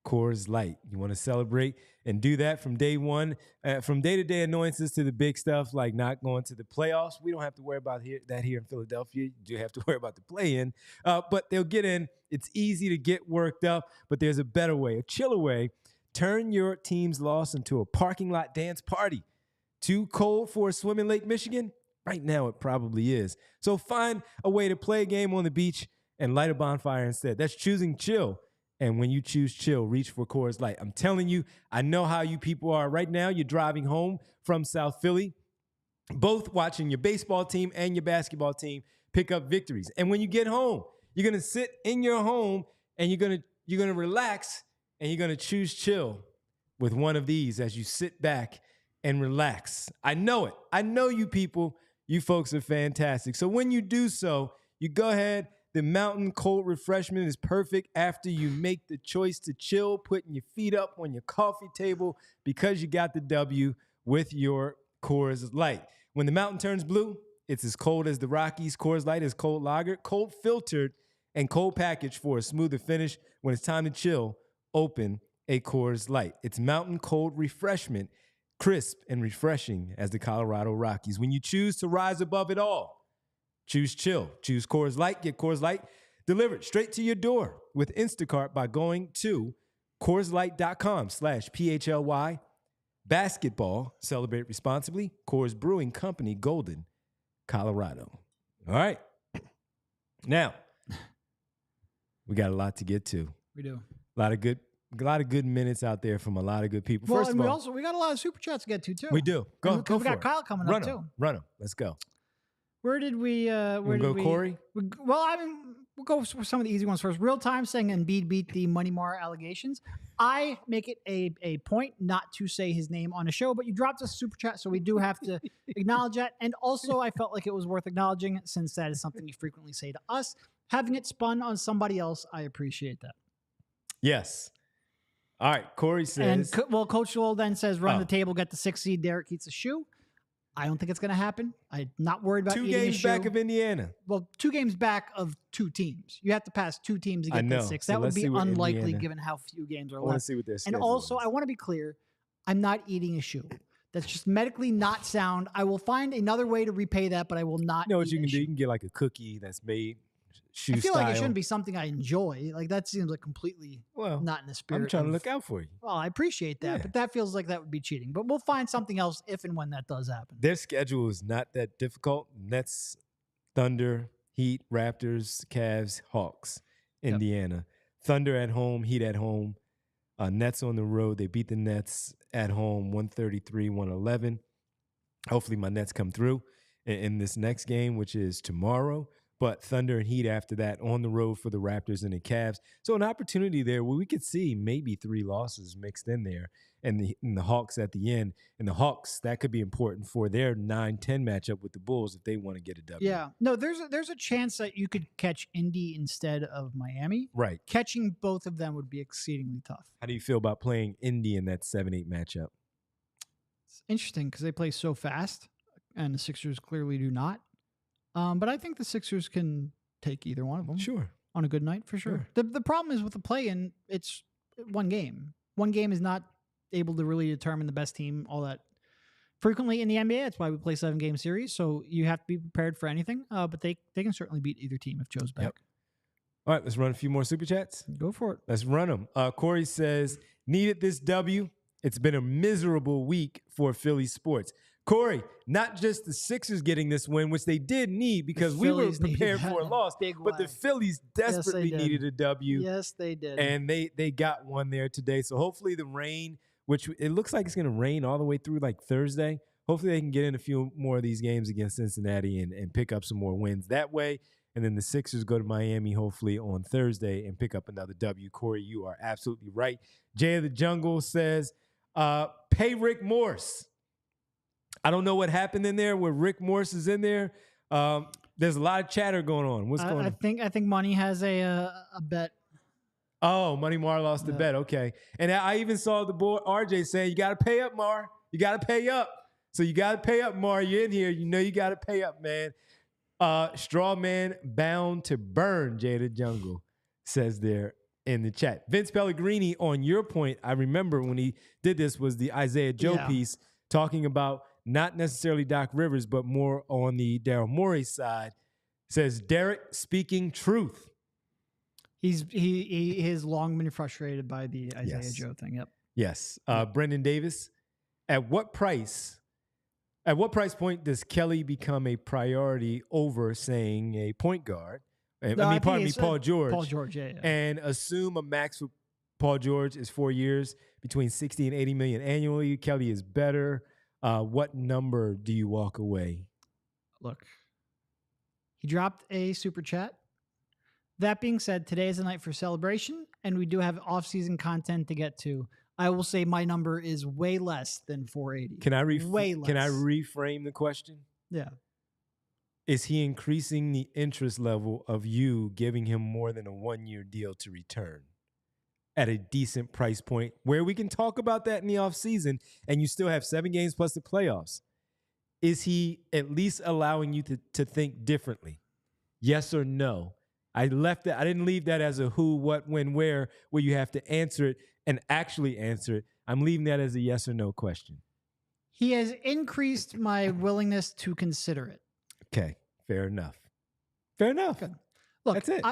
Coors Light. You want to celebrate and do that from day one, from day-to-day annoyances to the big stuff like not going to the playoffs. We don't have to worry about that here in Philadelphia. You do have to worry about the play-in, but they'll get in. It's easy to get worked up, but there's a better way, a chiller way. Turn your team's loss into a parking lot dance party. Too cold for a swim in Lake Michigan? Right now it probably is. So find a way to play a game on the beach and light a bonfire instead. That's choosing chill. And when you choose chill, reach for Coors Light. I'm telling you, I know how you people are right now. You're driving home from South Philly, both watching your baseball team and your basketball team pick up victories. And when you get home, you're going to sit in your home and you're going to relax and you're going to choose chill with one of these as you sit back and relax. I know it. I know you people. You folks are fantastic. So when you do so, you go ahead. The mountain cold refreshment is perfect after you make the choice to chill, putting your feet up on your coffee table because you got the W with your Coors Light. When the mountain turns blue, it's as cold as the Rockies. Coors Light is cold lager, cold filtered, and cold packaged for a smoother finish. When it's time to chill, open a Coors Light. It's mountain cold refreshment, crisp and refreshing as the Colorado Rockies. When you choose to rise above it all, choose chill. Choose Coors Light. Get Coors Light delivered straight to your door with Instacart by going to CoorsLight.com/PHLY. Basketball. Celebrate responsibly. Coors Brewing Company, Golden, Colorado. All right. Now, we got a lot to get to. We do. A lot of good minutes out there from a lot of good people. Well, First of all, we got a lot of super chats to get to too. We do. Go we for got it. Kyle coming up too. Run them. Let's go. Where did we? Corey? We'll go for some of the easy ones first. Real time saying Embiid beat the Money Mar allegations. I make it a point not to say his name on a show, but you dropped a super chat, so we do have to acknowledge that. And also, I felt like it was worth acknowledging since that is something you frequently say to us. Having it spun on somebody else, I appreciate that. Yes. All right. Corey says. And Coach Joel then says, run the table, get the 6 seed. Derek eats a shoe. I don't think it's going to happen. I'm not worried about 2 games back of Indiana. Well, 2 games back of 2 teams. You have to pass 2 teams to get to 6. That would be unlikely given how few games are left. I want to see what their schedule And also, is. I want to be clear. I'm not eating a shoe. That's just medically not sound. I will find another way to repay that, but I will not. You know what eat you can a do? shoe. You can get like a cookie that's made shoe I feel style. like it shouldn't be something I enjoy. Like that seems like completely not in the spirit. I'm trying to look out for you. Well, I appreciate that, but that feels like that would be cheating. But we'll find something else if and when that does happen. Their schedule is not that difficult. Nets, Thunder, Heat, Raptors, Cavs, Hawks, Indiana. Yep. Thunder at home, Heat at home. Nets on the road. They beat the Nets at home 133-111. Hopefully my Nets come through in this next game, which is tomorrow. But Thunder and Heat after that on the road for the Raptors and the Cavs. So an opportunity there where we could see maybe 3 losses mixed in there and the Hawks at the end. And the Hawks, that could be important for their 9-10 matchup with the Bulls if they want to get a W. Yeah. No, there's a chance that you could catch Indy instead of Miami. Right. Catching both of them would be exceedingly tough. How do you feel about playing Indy in that 7-8 matchup? It's interesting because they play so fast, and the Sixers clearly do not. But I think the Sixers can take either one of them. Sure. On a good night, for sure. The problem is with the play-in, it's one game. One game is not able to really determine the best team all that frequently in the NBA. That's why we play 7-game series. So you have to be prepared for anything. But they can certainly beat either team if Joe's back. Yep. All right, let's run a few more super chats. Go for it. Let's run them. Corey says, needed this W. It's been a miserable week for Philly sports. Corey, not just the Sixers getting this win, which they did need because we were prepared for a loss, but the Phillies desperately needed a W. Yes, they did. And they got one there today. So hopefully the rain, which it looks like it's going to rain all the way through like Thursday, hopefully they can get in a few more of these games against Cincinnati and pick up some more wins that way. And then the Sixers go to Miami hopefully on Thursday and pick up another W. Corey, you are absolutely right. Jay of the Jungle says, pay Rick Morse. I don't know what happened in there where Rick Morse is in there. There's a lot of chatter going on. What's going on? I think Money has a bet. Oh, Money Mar lost the bet. Okay. And I even saw the boy RJ saying, you got to pay up, Mar. You got to pay up. So you got to pay up, Mar. You're in here. You know you got to pay up, man. Straw Man bound to burn, Jada Jungle says there in the chat. Vince Pellegrini, on your point, I remember when he did this was the Isaiah Joe piece talking about not necessarily Doc Rivers, but more on the Daryl Morey side. Says Derek speaking truth. He has long been frustrated by the Isaiah Joe thing. Yep. Yes. Brendan Davis, at what price point does Kelly become a priority over, saying, a point guard? Paul George. Paul George, yeah. And assume a max for Paul George is 4 years, between 60 and 80 million annually. Kelly is better. What number do you walk away? Look, he dropped a super chat. That being said, today is a night for celebration, and we do have off-season content to get to. I will say my number is way less than 480. Way less. Can I reframe the question? Yeah. Is he increasing the interest level of you giving him more than a 1-year deal to return at a decent price point where we can talk about that in the offseason and you still have 7 games plus the playoffs? Is he at least allowing you to think differently? Yes or no? I didn't leave that as a who, what, when, where you have to answer it and actually answer it. I'm leaving that as a yes or no question. He has increased my willingness to consider it. Okay, fair enough. Fair enough. Good. Look, that's it.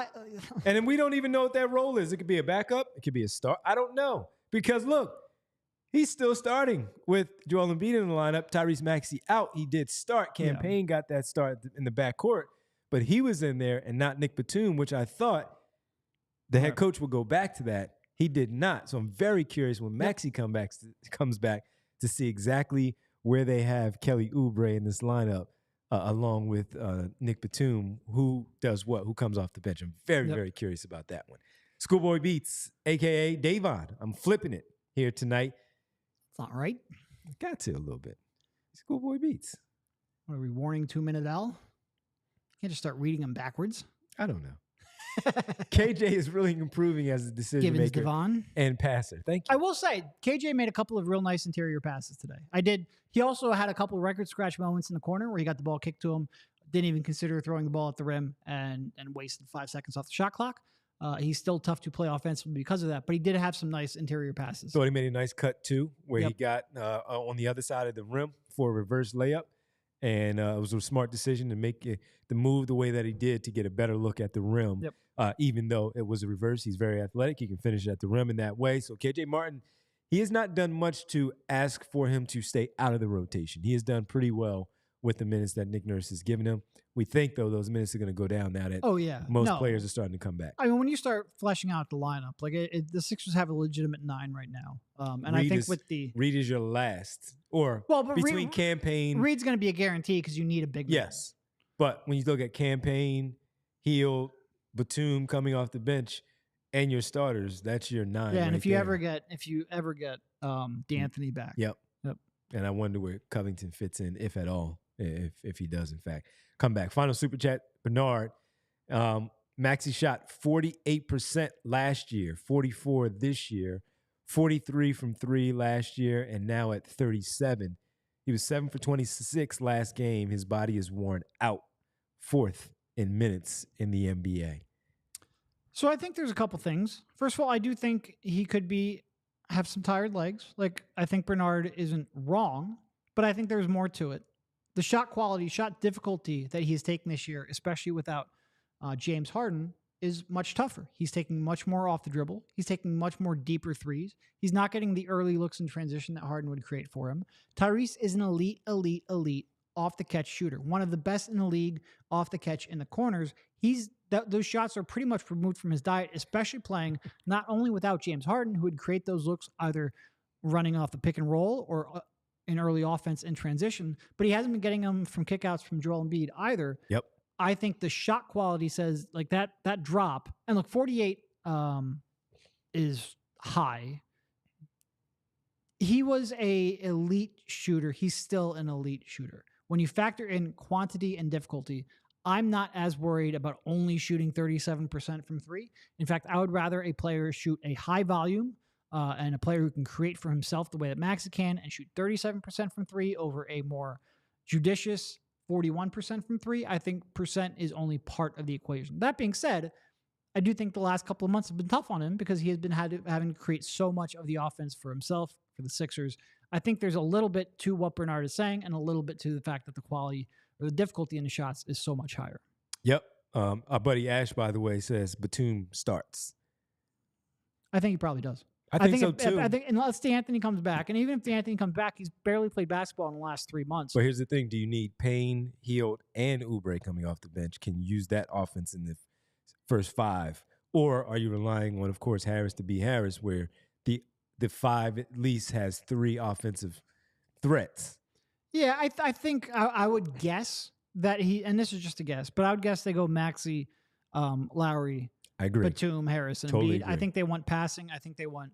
And then we don't even know what that role is. It could be a backup. It could be a start. I don't know. Because, look, he's still starting with Joel Embiid in the lineup. Tyrese Maxey out. He did start. Campaign got that start in the backcourt. But he was in there and not Nick Batum, which I thought the head coach would go back to that. He did not. So I'm very curious when Maxey comes back to see exactly where they have Kelly Oubre in this lineup. Along with Nick Batum, who does what? Who comes off the bench? I'm very, very curious about that one. Schoolboy Beats, a.k.a. Devon. I'm flipping it here tonight. It's not right. Got to a little bit. Schoolboy Beats. What are we, warning 2-minute L? Can't just start reading them backwards. I don't know. KJ is really improving as a decision maker Devon. And passer. Thank you. I will say, KJ made a couple of real nice interior passes today. I did. He also had a couple of record scratch moments in the corner where he got the ball kicked to him, didn't even consider throwing the ball at the rim, and wasted 5 seconds off the shot clock. He's still tough to play offensively because of that, but he did have some nice interior passes. Thought he made a nice cut, too, where he got on the other side of the rim for a reverse layup. And it was a smart decision to make the move the way that he did to get a better look at the rim. Even though it was a reverse, he's very athletic. He can finish at the rim in that way. So KJ Martin, he has not done much to ask for him to stay out of the rotation. He has done pretty well with the minutes that Nick Nurse has given him. We think, though, those minutes are going to go down now that most players are starting to come back. I mean, when you start fleshing out the lineup, like the Sixers have a legitimate 9 right now. And I think Reed is your last. Or between Campaign. Reed's going to be a guarantee because you need a big man. Yes. But when you look at Campaign, Hield, Batum coming off the bench, and your starters, that's your 9. Yeah, and right if you ever get D'Anthony back. Yep. And I wonder where Covington fits in, if at all, if he does, in fact, come back. Final super chat, Bernard. Maxey shot 48% last year, 44 this year, 43 from 3 last year, and now at 37. He was 7 for 26 last game. His body is worn out. 4th in minutes in the NBA. So I think there's a couple things. First of all, I do think he could have some tired legs. Like, I think Bernard isn't wrong, but I think there's more to it. The shot quality, shot difficulty that he's taken this year, especially without James Harden, is much tougher. He's taking much more off the dribble. He's taking much more deeper threes. He's not getting the early looks in transition that Harden would create for him. Tyrese is an elite off the catch shooter. One of the best in the league off the catch in the corners. Those shots are pretty much removed from his diet, especially playing not only without James Harden, who would create those looks either running off the pick and roll or in early offense in transition, but he hasn't been getting them from kickouts from Joel Embiid either. Yep. I think the shot quality says like that drop, and look, 48 is high. He was a elite shooter. He's still an elite shooter. When you factor in quantity and difficulty, I'm not as worried about only shooting 37% from three. In fact, I would rather a player shoot a high volume and a player who can create for himself the way that Maxey can and shoot 37% from three over a more judicious 41% from three. I think percent is only part of the equation. That being said, I do think the last couple of months have been tough on him because he has been having to create so much of the offense for himself, for the Sixers. I think there's a little bit to what Bernard is saying and a little bit to the fact that the quality or the difficulty in the shots is so much higher. Yep. Our buddy Ash, by the way, says Batum starts. I think he probably does. I think so too. I think unless DeAnthony comes back, and even if DeAnthony comes back, he's barely played basketball in the last 3 months. But here's the thing. Do you need Payne, Hield, and Oubre coming off the bench? Can you use that offense in the first 5? Or are you relying on, of course, Harris to be Harris, where the 5 at least has 3 offensive threats? Yeah, I think I would guess that and this is just a guess, but I would guess they go Maxey, Lowry, I agree. Batum, Harris, and Totally Embiid. agree. I think they want passing. I think they want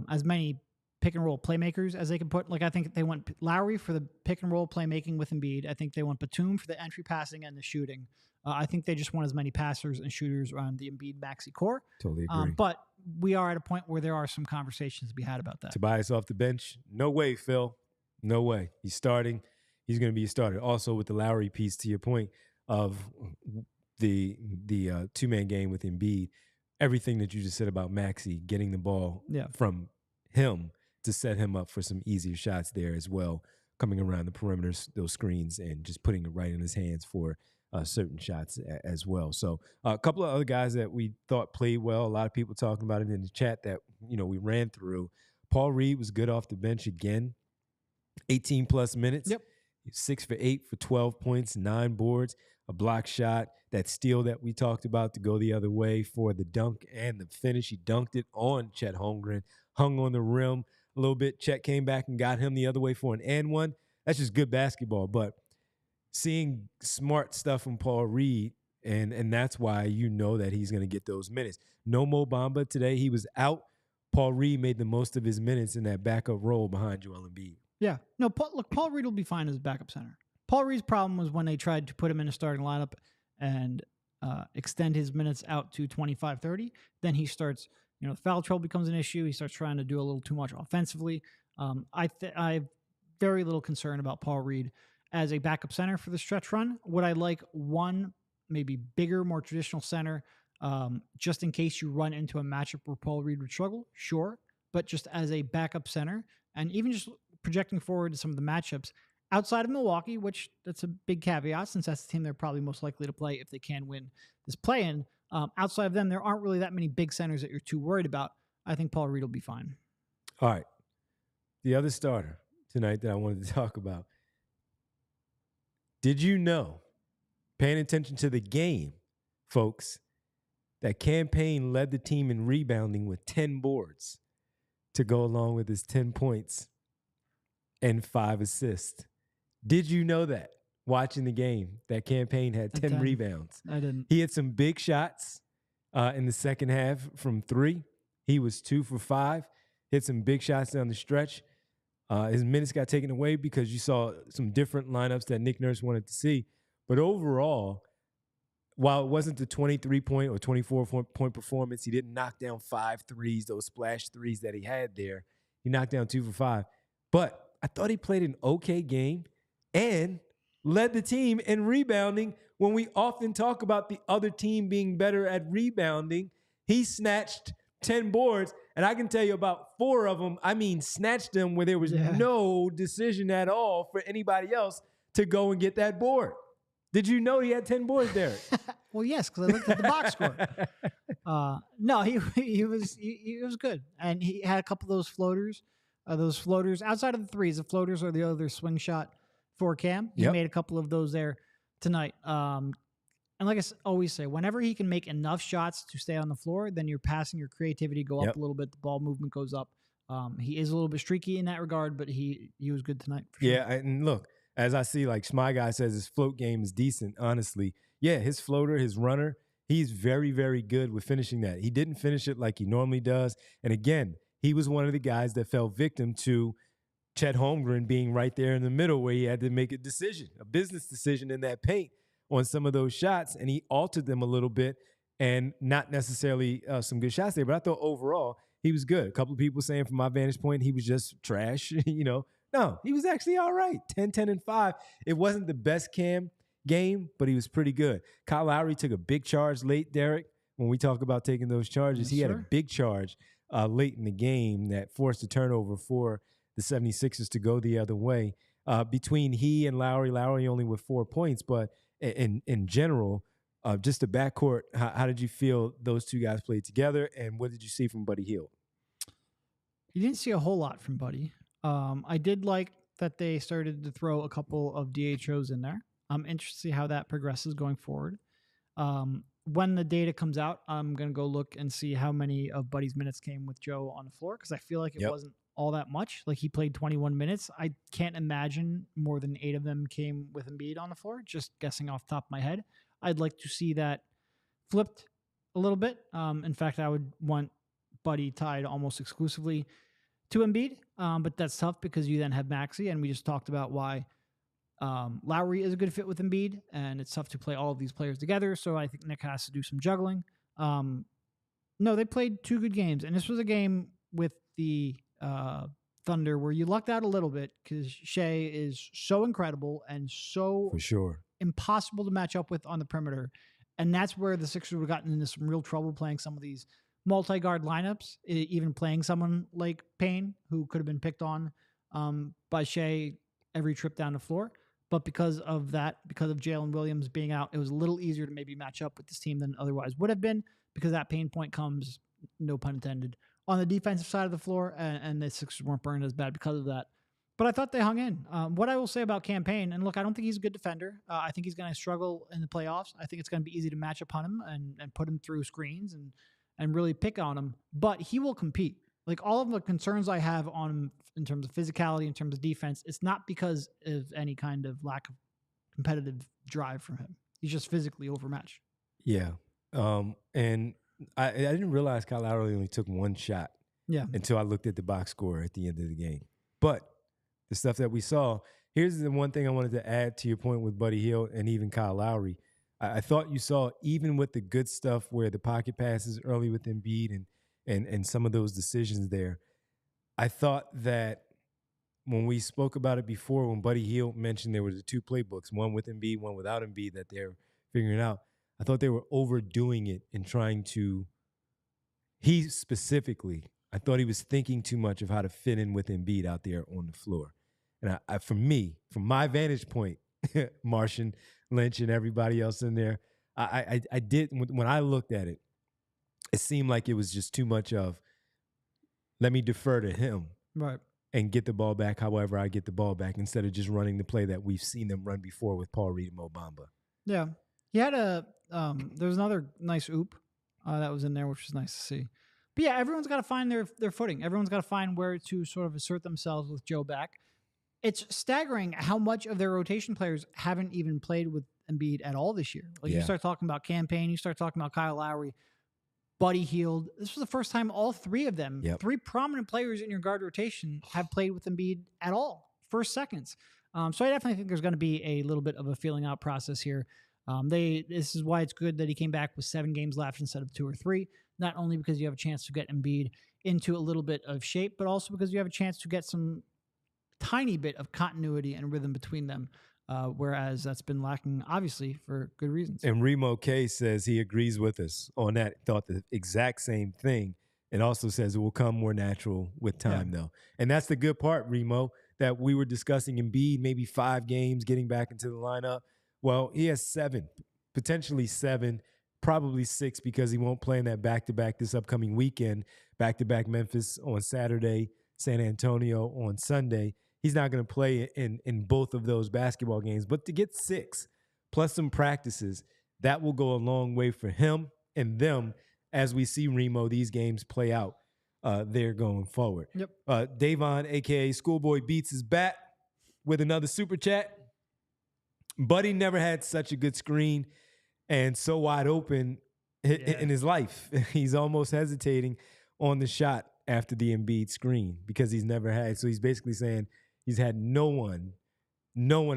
as many pick and roll playmakers as they can put. Like, I think they want Lowry for the pick and roll playmaking with Embiid. I think they want Batum for the entry passing and the shooting. I think they just want as many passers and shooters around the Embiid Maxey core. Totally agree. But we are at a point where there are some conversations to be had about that. Tobias off the bench? No way, Phil. No way. He's starting. He's going to be a starter. Also, with the Lowry piece, to your point of the 2-man game with Embiid, everything that you just said about Maxey, getting the ball from him to set him up for some easier shots there as well, coming around the perimeters, those screens, and just putting it right in his hands for certain shots as well. So a couple of other guys that we thought played well, a lot of people talking about it in the chat that, we ran through. Paul Reed was good off the bench again, 18-plus minutes. Yep. 6 for 8 for 12 points, 9 boards, a block shot, that steal that we talked about to go the other way for the dunk and the finish. He dunked it on Chet Holmgren, hung on the rim a little bit. Chet came back and got him the other way for an and one. That's just good basketball. But seeing smart stuff from Paul Reed, and that's why you know that he's going to get those minutes. No Mo Bamba today. He was out. Paul Reed made the most of his minutes in that backup role behind Joel Embiid. Yeah. No, Paul Reed will be fine as a backup center. Paul Reed's problem was when they tried to put him in a starting lineup and extend his minutes out to 25, 30. Then he starts, the foul trouble becomes an issue. He starts trying to do a little too much offensively. I have very little concern about Paul Reed as a backup center for the stretch run. Would I like one maybe bigger, more traditional center just in case you run into a matchup where Paul Reed would struggle? Sure. But just as a backup center, and even just projecting forward to some of the matchups outside of Milwaukee, which that's a big caveat since that's the team they're probably most likely to play if they can win this play-in. Outside of them, there aren't really that many big centers that you're too worried about. I think Paul Reed will be fine. All right. The other starter tonight that I wanted to talk about. Did you know, paying attention to the game, folks, that Campaign led the team in rebounding with 10 boards to go along with his 10 points and 5 assists? Did you know that watching the game that Campaign had 10 rebounds? I didn't. He had some big shots in the second half from 3. He was 2 for 5, hit some big shots down the stretch. His minutes got taken away because you saw some different lineups that Nick Nurse wanted to see. But overall, while it wasn't the 23-point or 24-point performance, he didn't knock down 5 threes, those splash threes that he had there. He knocked down 2 for 5. But I thought he played an okay game and led the team in rebounding. When we often talk about the other team being better at rebounding, he snatched 10 boards, and I can tell you about 4 of them. I mean, snatched them where there was no decision at all for anybody else to go and get that board. Did you know he had 10 boards, Derek? Well, yes, because I looked at the box score. No, he was good, and he had a couple of those floaters. Those floaters outside of the threes, the floaters are the other swing shot for Cam. He made a couple of those there tonight. And like I always say, whenever he can make enough shots to stay on the floor, then your passing, your creativity go up a little bit. The ball movement goes up. He is a little bit streaky in that regard, but he was good tonight. For sure. Yeah, and look, as I see, like my guy says, his float game is decent, honestly. Yeah, his floater, his runner, he's very, very good with finishing that. He didn't finish it like he normally does. And again, he was one of the guys that fell victim to Chet Holmgren being right there in the middle where he had to make a decision, a business decision in that paint on some of those shots, and he altered them a little bit, and not necessarily some good shots there. But I thought overall he was good. A couple of people saying from my vantage point he was just trash, No, he was actually all right. 10, 10, and 5. It wasn't the best Cam game, but he was pretty good. Kyle Lowry took a big charge late, Derek. When we talk about taking those charges, he had a big charge late in the game that forced a turnover for the 76ers to go the other way. Between he and Lowry only with 4 points, but in general, just the backcourt, how did you feel those two guys played together, and what did you see from Buddy Hield? You didn't see a whole lot from Buddy. I did like that they started to throw a couple of DHOs in there. I'm interested to see how that progresses going forward. When the data comes out, I'm going to go look and see how many of Buddy's minutes came with Joe on the floor, because I feel like it wasn't all that much. Like, he played 21 minutes. I can't imagine more than 8 of them came with Embiid on the floor, just guessing off the top of my head. I'd like to see that flipped a little bit. In fact, I would want Buddy tied almost exclusively to Embiid, but that's tough because you then have Maxey, and we just talked about why Lowry is a good fit with Embiid, and it's tough to play all of these players together, so I think Nick has to do some juggling. No, they played 2 good games, and this was a game with the Thunder where you lucked out a little bit because Shai is so incredible and so for sure impossible to match up with on the perimeter, and that's where the Sixers would have gotten into some real trouble playing some of these multi-guard lineups, even playing someone like Payne, who could have been picked on by Shai every trip down the floor. But because of Jalen Williams being out, it was a little easier to maybe match up with this team than otherwise would have been, because that pain point comes, no pun intended, on the defensive side of the floor, and the Sixers weren't burned as bad because of that. But I thought they hung in. What I will say about Cam Payne, and look, I don't think he's a good defender. I think he's going to struggle in the playoffs. I think it's going to be easy to match up on him and put him through screens and really pick on him. But he will compete. Like, all of the concerns I have on him in terms of physicality, in terms of defense, it's not because of any kind of lack of competitive drive from him. He's just physically overmatched. Yeah. And I didn't realize Kyle Lowry only took 1 shot until I looked at the box score at the end of the game. But the stuff that we saw, here's the one thing I wanted to add to your point with Buddy Hield and even Kyle Lowry. I thought you saw, even with the good stuff where the pocket passes early with Embiid and some of those decisions there, I thought that when we spoke about it before, when Buddy Hield mentioned there were the 2 playbooks, one with Embiid, one without Embiid, that they're figuring out, I thought they were overdoing it in trying to, I thought he was thinking too much of how to fit in with Embiid out there on the floor. And for me, from my vantage point, Martian, Lynch, and everybody else in there, I did, when I looked at it, it seemed like it was just too much of, let me defer to him and get the ball back however I get the ball back, instead of just running the play that we've seen them run before with Paul Reed and Mo Bamba. Yeah. He had there was another nice oop that was in there, which was nice to see. But yeah, everyone's got to find their footing. Everyone's got to find where to sort of assert themselves with Joe back. It's staggering how much of their rotation players haven't even played with Embiid at all this year. Like, you start talking about Cam Payne, you start talking about Kyle Lowry, Buddy Hield. This was the first time all 3 of them, 3 prominent players in your guard rotation, have played with Embiid at all, first seconds. So I definitely think there's going to be a little bit of a feeling out process here. This is why it's good that he came back with 7 games left instead of 2 or 3. Not only because you have a chance to get Embiid into a little bit of shape, but also because you have a chance to get some tiny bit of continuity and rhythm between them, whereas that's been lacking, obviously, for good reasons. And Remo K says he agrees with us on that. Thought the exact same thing. And also says it will come more natural with time, though. And that's the good part, Remo, that we were discussing Embiid, maybe 5 games getting back into the lineup. Well, he has 7, potentially 7, probably 6 because he won't play in that back-to-back this upcoming weekend, back-to-back Memphis on Saturday, San Antonio on Sunday. He's not going to play in both of those basketball games. But to get 6 plus some practices, that will go a long way for him and them as we see, Remo, these games play out there going forward. Yep. Devon, a.k.a. Schoolboy Beats, is back with another super chat. Buddy never had such a good screen and so wide open in his life. He's almost hesitating on the shot after the Embiid screen because he's never had. So he's basically saying he's had no one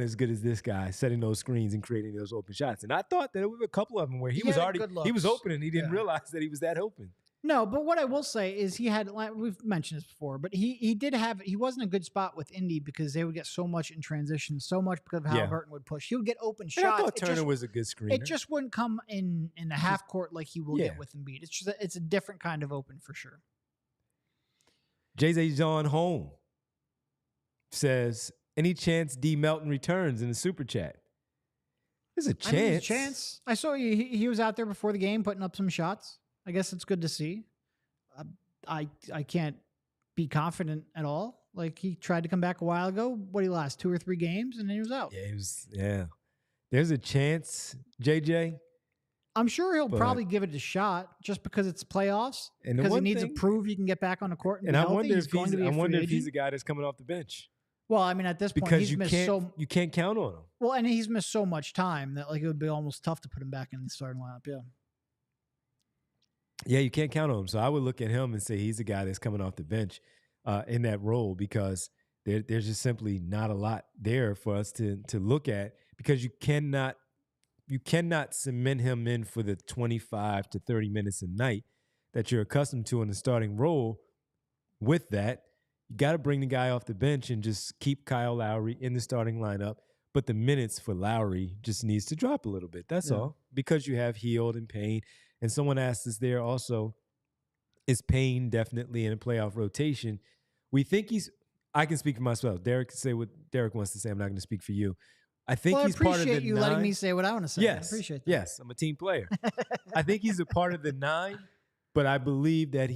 as good as this guy setting those screens and creating those open shots. And I thought that there were a couple of them where he was open and he didn't realize that he was that open. No, but what I will say is he had, we've mentioned this before, but he wasn't a good spot with Indy because they would get so much in transition, so much because of how Burton would push. He would get open shots. I thought Turner was a good screener. It just wouldn't come in the half court like he will get with Embiid. It's a different kind of open for sure. JJ John Home says, any chance D Melton returns in the super chat? There's a chance. There's a chance. I saw he was out there before the game putting up some shots. I guess it's good to see. I can't be confident at all. Like he tried to come back a while ago. What, he last 2 or 3 games and then he was out. Yeah. There's a chance, JJ. I'm sure he'll probably give it a shot just because it's playoffs. And because he needs to prove he can get back on the court. And I wonder if he's a guy that's coming off the bench. Well, I mean, at this point, because he's missed you can't count on him. Well, and he's missed so much time that like it would be almost tough to put him back in the starting lineup. Yeah, you can't count on him. So I would look at him and say he's a guy that's coming off the bench in that role because there's just simply not a lot there for us to look at because you cannot cement him in for the 25 to 30 minutes a night that you're accustomed to in the starting role. With that, you got to bring the guy off the bench and just keep Kyle Lowry in the starting lineup. But the minutes for Lowry just needs to drop a little bit. That's all. Because you have Hield and Payne. And someone asked us there also, is Payne definitely in a playoff rotation? We think I can speak for myself. Derek can say what Derek wants to say. I'm not going to speak for you. I think he's part of the 9. I appreciate you letting me say what I want to say. Yes. I appreciate that. Yes, I'm a team player. I think he's a part of the 9. But I believe that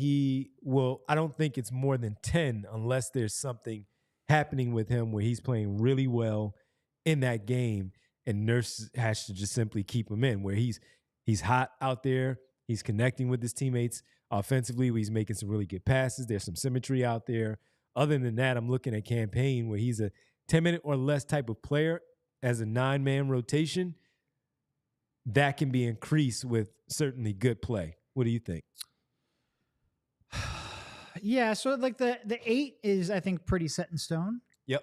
I don't think it's more than 10 unless there's something happening with him where he's playing really well in that game and Nurse has to just simply keep him in, where he's hot out there, he's connecting with his teammates offensively, where he's making some really good passes, there's some symmetry out there. Other than that, I'm looking at campaign where he's a 10-minute or less type of player as a 9-man rotation. That can be increased with certainly good play. What do you think? Yeah, so like the 8 is, I think, pretty set in stone. Yep.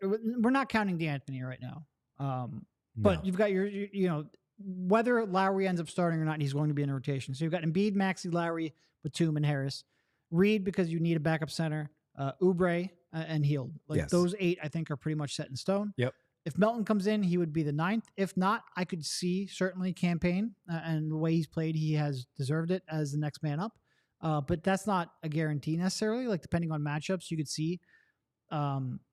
We're not counting D'Anthony right now. But you've got your whether Lowry ends up starting or not, he's going to be in a rotation. So you've got Embiid, Maxey, Lowry, Batum, and Harris. Reed, because you need a backup center. Oubre and Hield. Those 8, I think, are pretty much set in stone. Yep. If Melton comes in, he would be the 9th. If not, I could see certainly campaign and the way he's played, he has deserved it as the next man up. But that's not a guarantee necessarily. Like depending on matchups, you could see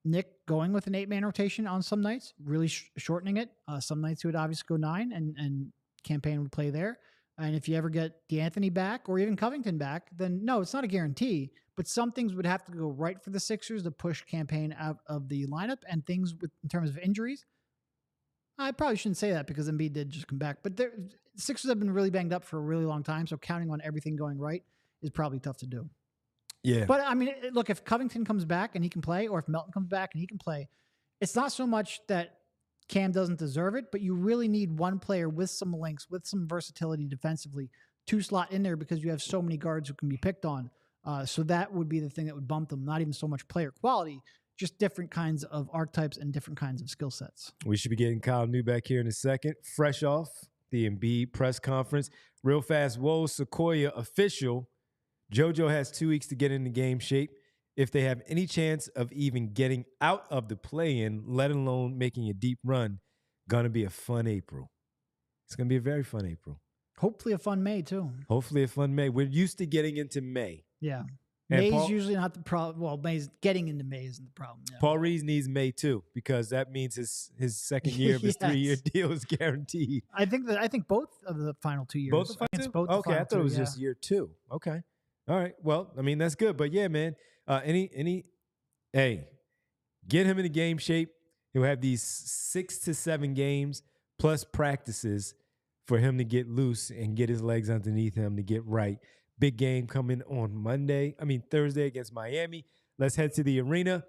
Nick going with an 8-man rotation on some nights, really shortening it. Some nights he would obviously go 9 and campaign would play there. And if you ever get D'Anthony back or even Covington back, then no, it's not a guarantee. But some things would have to go right for the Sixers to push campaign out of the lineup, and things in terms of injuries. I probably shouldn't say that because Embiid did just come back. But the Sixers have been really banged up for a really long time, so counting on everything going right is probably tough to do. Yeah. But, I mean, look, if Covington comes back and he can play, or if Melton comes back and he can play, it's not so much that Cam doesn't deserve it, but you really need one player with some links, with some versatility defensively to slot in there because you have so many guards who can be picked on. So that would be the thing that would bump them, not even so much player quality, just different kinds of archetypes and different kinds of skill sets. We should be getting Kyle Neubeck here in a second, fresh off the Embiid press conference. Real fast, whoa, Sequoia official. JoJo has 2 weeks to get into game shape. if they have any chance of even getting out of the play-in, let alone making a deep run, gonna be a fun April. It's gonna be a very fun April. Hopefully a fun May too. Hopefully a fun May. We're used to getting into May. Yeah. And May's usually not the problem. Well, getting into May isn't the problem. Yeah. Paul Reed needs May too, because that means his second year of his 3-year deal is guaranteed. I think both of the final 2 years. Both the final two? Both okay, I thought it was yeah. just year 2. Okay. All right. Well, I mean, that's good. But yeah, man, hey, get him into game shape. He'll have these 6 to 7 games plus practices for him to get loose and get his legs underneath him to get right. Big game coming on Thursday against Miami. Let's head to the arena.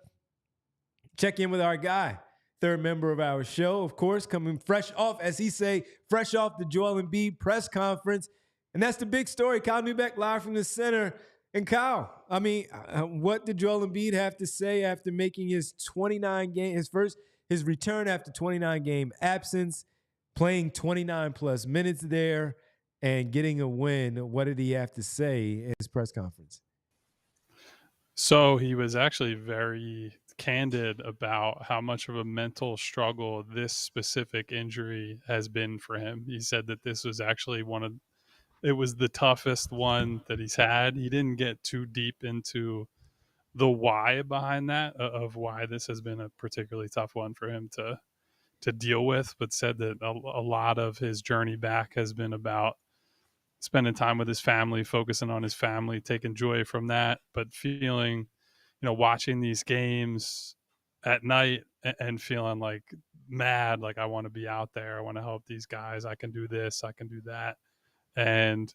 Check in with our guy, third member of our show, of course, coming fresh off the Joel Embiid press conference. And that's the big story. Kyle Neubeck live from the center. And Kyle, what did Joel Embiid have to say after making his return after 29 game absence, playing 29 plus minutes there, and getting a win? What did he have to say in his press conference? So he was actually very candid about how much of a mental struggle this specific injury has been for him. He said that this was actually it was the toughest one that he's had. He didn't get too deep into the why behind that, of why this has been a particularly tough one for him to deal with, but said that a lot of his journey back has been about spending time with his family, focusing on his family, taking joy from that, but feeling, watching these games at night and feeling like mad, like I want to be out there. I want to help these guys. I can do this. I can do that. And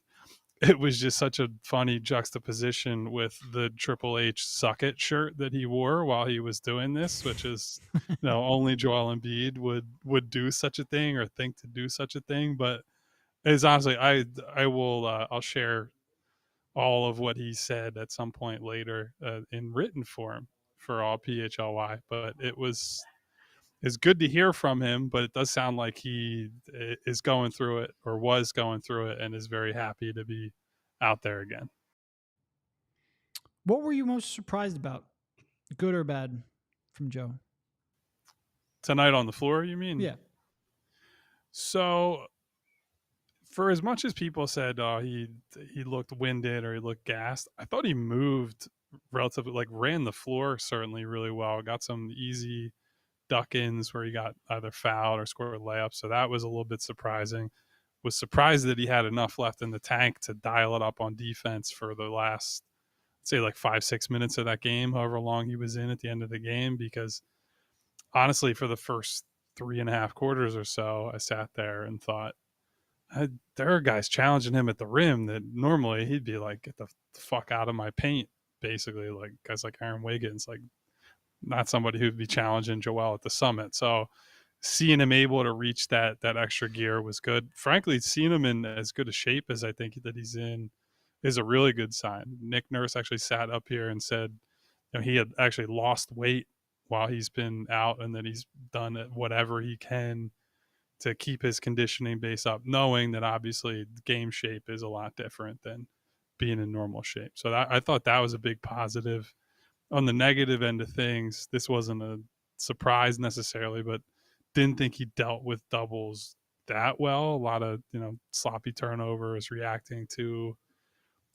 it was just such a funny juxtaposition with the Triple H Suck It shirt that he wore while he was doing this, which is, only Joel Embiid would do such a thing or think to do such a thing. But it's honestly, I'll share all of what he said at some point later in written form for all PHLY. But it's good to hear from him, but it does sound like he is going through it or was going through it and is very happy to be out there again. What were you most surprised about, good or bad, from Joe? Tonight on the floor, you mean? Yeah. So for as much as people said he looked winded or he looked gassed, I thought he moved relatively, like ran the floor certainly really well. Got some easy duck-ins where he got either fouled or scored a layup. So that was a little bit surprising. Was surprised that he had enough left in the tank to dial it up on defense for the last, say, like 5-6 minutes of that game, however long he was in at the end of the game, because honestly, for the first 3.5 quarters or so, I sat there and thought, there are guys challenging him at the rim that normally he'd be like, get the fuck out of my paint, basically, like guys like Aaron Wiggins, like not somebody who'd be challenging Joel at the Summit. So seeing him able to reach that extra gear was good. Frankly, seeing him in as good a shape as I think that he's in is a really good sign. Nick Nurse actually sat up here and said, he had actually lost weight while he's been out, and that he's done whatever he can to keep his conditioning base up, knowing that obviously game shape is a lot different than being in normal shape. So I thought that was a big positive. On the negative end of things, this wasn't a surprise necessarily, but didn't think he dealt with doubles that well. A lot of, sloppy turnovers, reacting to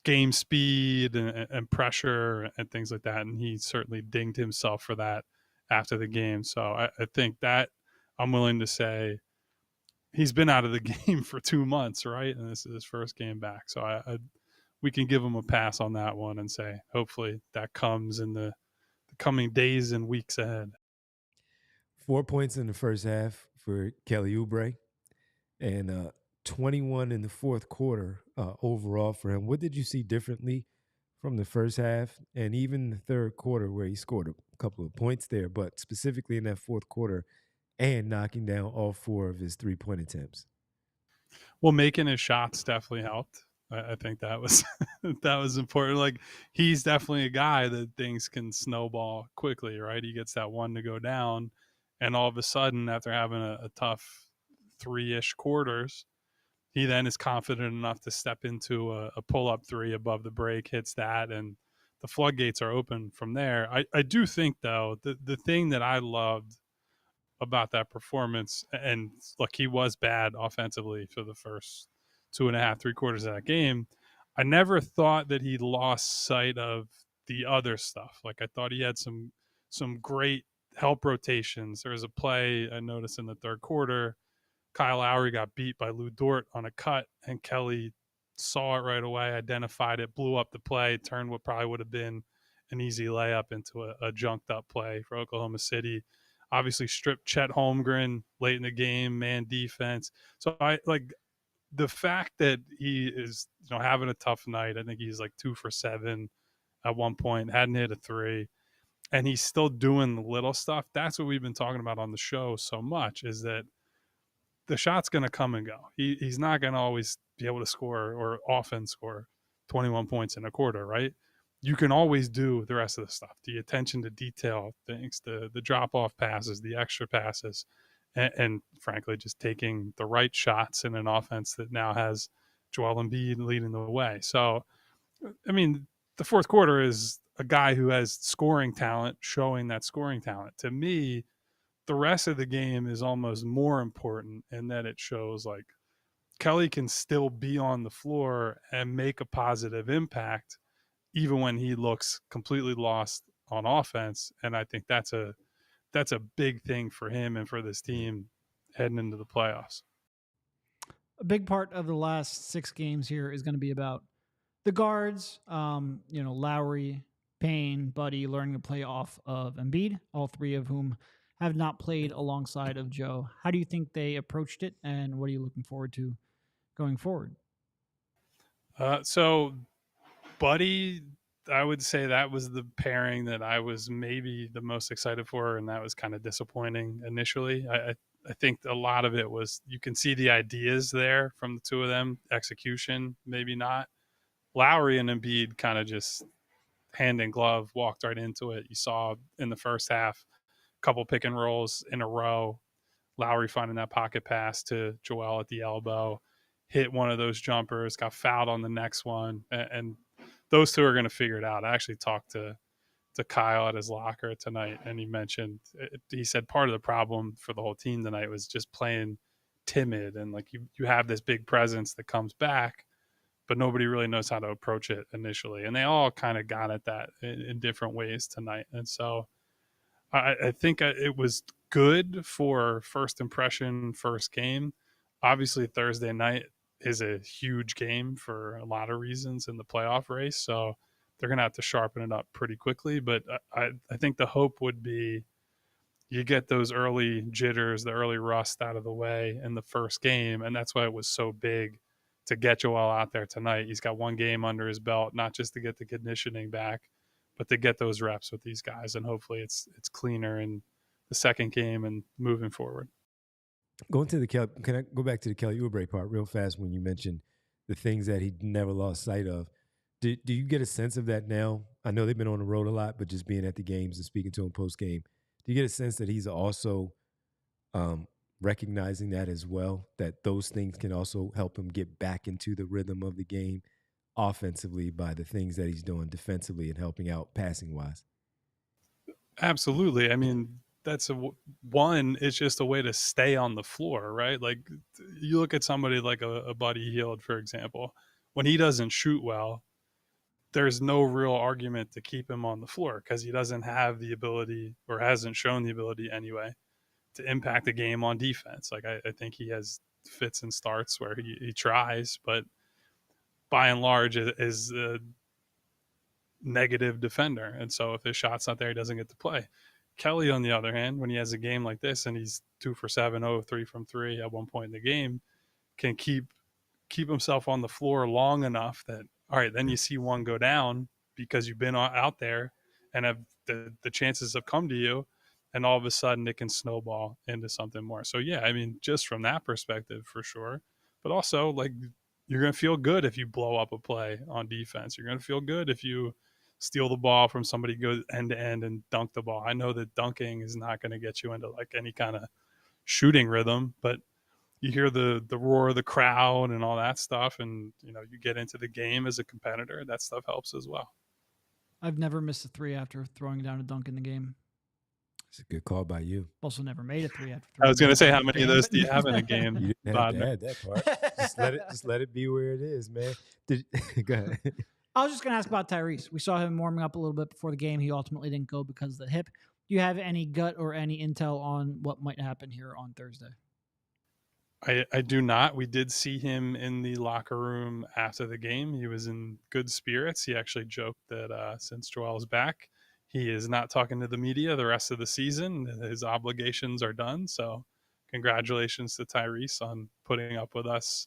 game speed and pressure and things like that. And he certainly dinged himself for that after the game. So I think that I'm willing to say he's been out of the game for 2 months, right? And this is his first game back. So we can give him a pass on that one and say, hopefully that comes in the coming days and weeks ahead. 4 points in the first half for Kelly Oubre, and 21 in the fourth quarter overall for him. What did you see differently from the first half and even the third quarter, where he scored a couple of points there, but specifically in that fourth quarter and knocking down all 4 of his 3-point attempts? Well, making his shots definitely helped. I think that was that was important. Like, he's definitely a guy that things can snowball quickly, right? He gets that one to go down, and all of a sudden, after having a tough 3-ish quarters, he then is confident enough to step into a pull-up 3 above the break, hits that, and the floodgates are open from there. I do think, though, the thing that I loved about that performance, and look, he was bad offensively for the first 2.5, 3 quarters of that game. I never thought that he lost sight of the other stuff. Like, I thought he had some great help rotations. There was a play I noticed in the third quarter. Kyle Lowry got beat by Lou Dort on a cut, and Kelly saw it right away, identified it, blew up the play, turned what probably would have been an easy layup into a junked up play for Oklahoma City. Obviously stripped Chet Holmgren late in the game, man defense. So I like the fact that he is, having a tough night. I think he's like 2 for 7 at one point, hadn't hit a three, and he's still doing the little stuff. That's what we've been talking about on the show so much, is that the shot's going to come and go. He's not going to always be able to score or often score 21 points in a quarter, right? You can always do the rest of the stuff, the attention to detail things, the drop-off passes, the extra passes, and frankly, just taking the right shots in an offense that now has Joel Embiid leading the way. So, I mean, the fourth quarter is a guy who has scoring talent showing that scoring talent. To me, the rest of the game is almost more important in that it shows like Kelly can still be on the floor and make a positive impact even when he looks completely lost on offense. And I think that's a big thing for him and for this team heading into the playoffs. A big part of the last 6 games here is going to be about the guards, Lowry, Payne, Buddy learning to play off of Embiid, all 3 of whom have not played alongside of Joe. How do you think they approached it, and what are you looking forward to going forward? So Buddy, I would say that was the pairing that I was maybe the most excited for, and that was kind of disappointing initially. I think a lot of it was, you can see the ideas there from the 2 of them, execution, maybe not. Lowry and Embiid kind of just hand in glove, walked right into it. You saw in the first half, a couple pick and rolls in a row, Lowry finding that pocket pass to Joel at the elbow, hit one of those jumpers, got fouled on the next one, and those 2 are going to figure it out. I actually talked to Kyle at his locker tonight, and he said part of the problem for the whole team tonight was just playing timid, and like you have this big presence that comes back, but nobody really knows how to approach it initially, and they all kind of got at that in different ways tonight. And so I think it was good for first impression, first game. Obviously, Thursday night is a huge game for a lot of reasons in the playoff race, so they're going to have to sharpen it up pretty quickly. But I think the hope would be you get those early jitters, the early rust out of the way in the first game, and that's why it was so big to get Joel out there tonight. He's got 1 game under his belt, not just to get the conditioning back, but to get those reps with these guys, and hopefully it's cleaner in the second game and moving forward. Going to can I go back to the Kelly Oubre part real fast when you mentioned the things that he never lost sight of? Do you get a sense of that now? I know they've been on the road a lot, but just being at the games and speaking to him post game, do you get a sense that he's also recognizing that as well, that those things can also help him get back into the rhythm of the game offensively by the things that he's doing defensively and helping out passing wise? Absolutely. I mean, that's it's just a way to stay on the floor, right? Like, you look at somebody like a Buddy Hield, for example, when he doesn't shoot well, there's no real argument to keep him on the floor because he doesn't have the ability, or hasn't shown the ability anyway, to impact the game on defense. Like, I think he has fits and starts where he tries, but by and large is a negative defender. And so if his shot's not there, he doesn't get to play. Kelly, on the other hand, when he has a game like this and he's 2 for 7, 0 3 from 3 at one point in the game, can keep himself on the floor long enough that, all right, then you see one go down because you've been out there and have the chances have come to you, and all of a sudden it can snowball into something more. So yeah, I mean, just from that perspective, for sure. But also, like, you're going to feel good if you blow up a play on defense. You're going to feel good if you steal the ball from somebody, go end to end and dunk the ball. I know that dunking is not going to get you into like any kind of shooting rhythm, but you hear the roar of the crowd and all that stuff, and you get into the game as a competitor. That stuff helps as well. I've never missed a three after throwing down a dunk in the game. It's a good call by you. Also never made a three after I was going to say, how throwing many of those do you have in a game? You didn't have to Bodner? add that part. Just let it be where it is, man. Go ahead. I was just going to ask about Tyrese. We saw him warming up a little bit before the game. He ultimately didn't go because of the hip. Do you have any gut or any intel on what might happen here on Thursday? I do not. We did see him in the locker room after the game. He was in good spirits. He actually joked that since Joel's back, he is not talking to the media the rest of the season. His obligations are done. So congratulations to Tyrese on putting up with us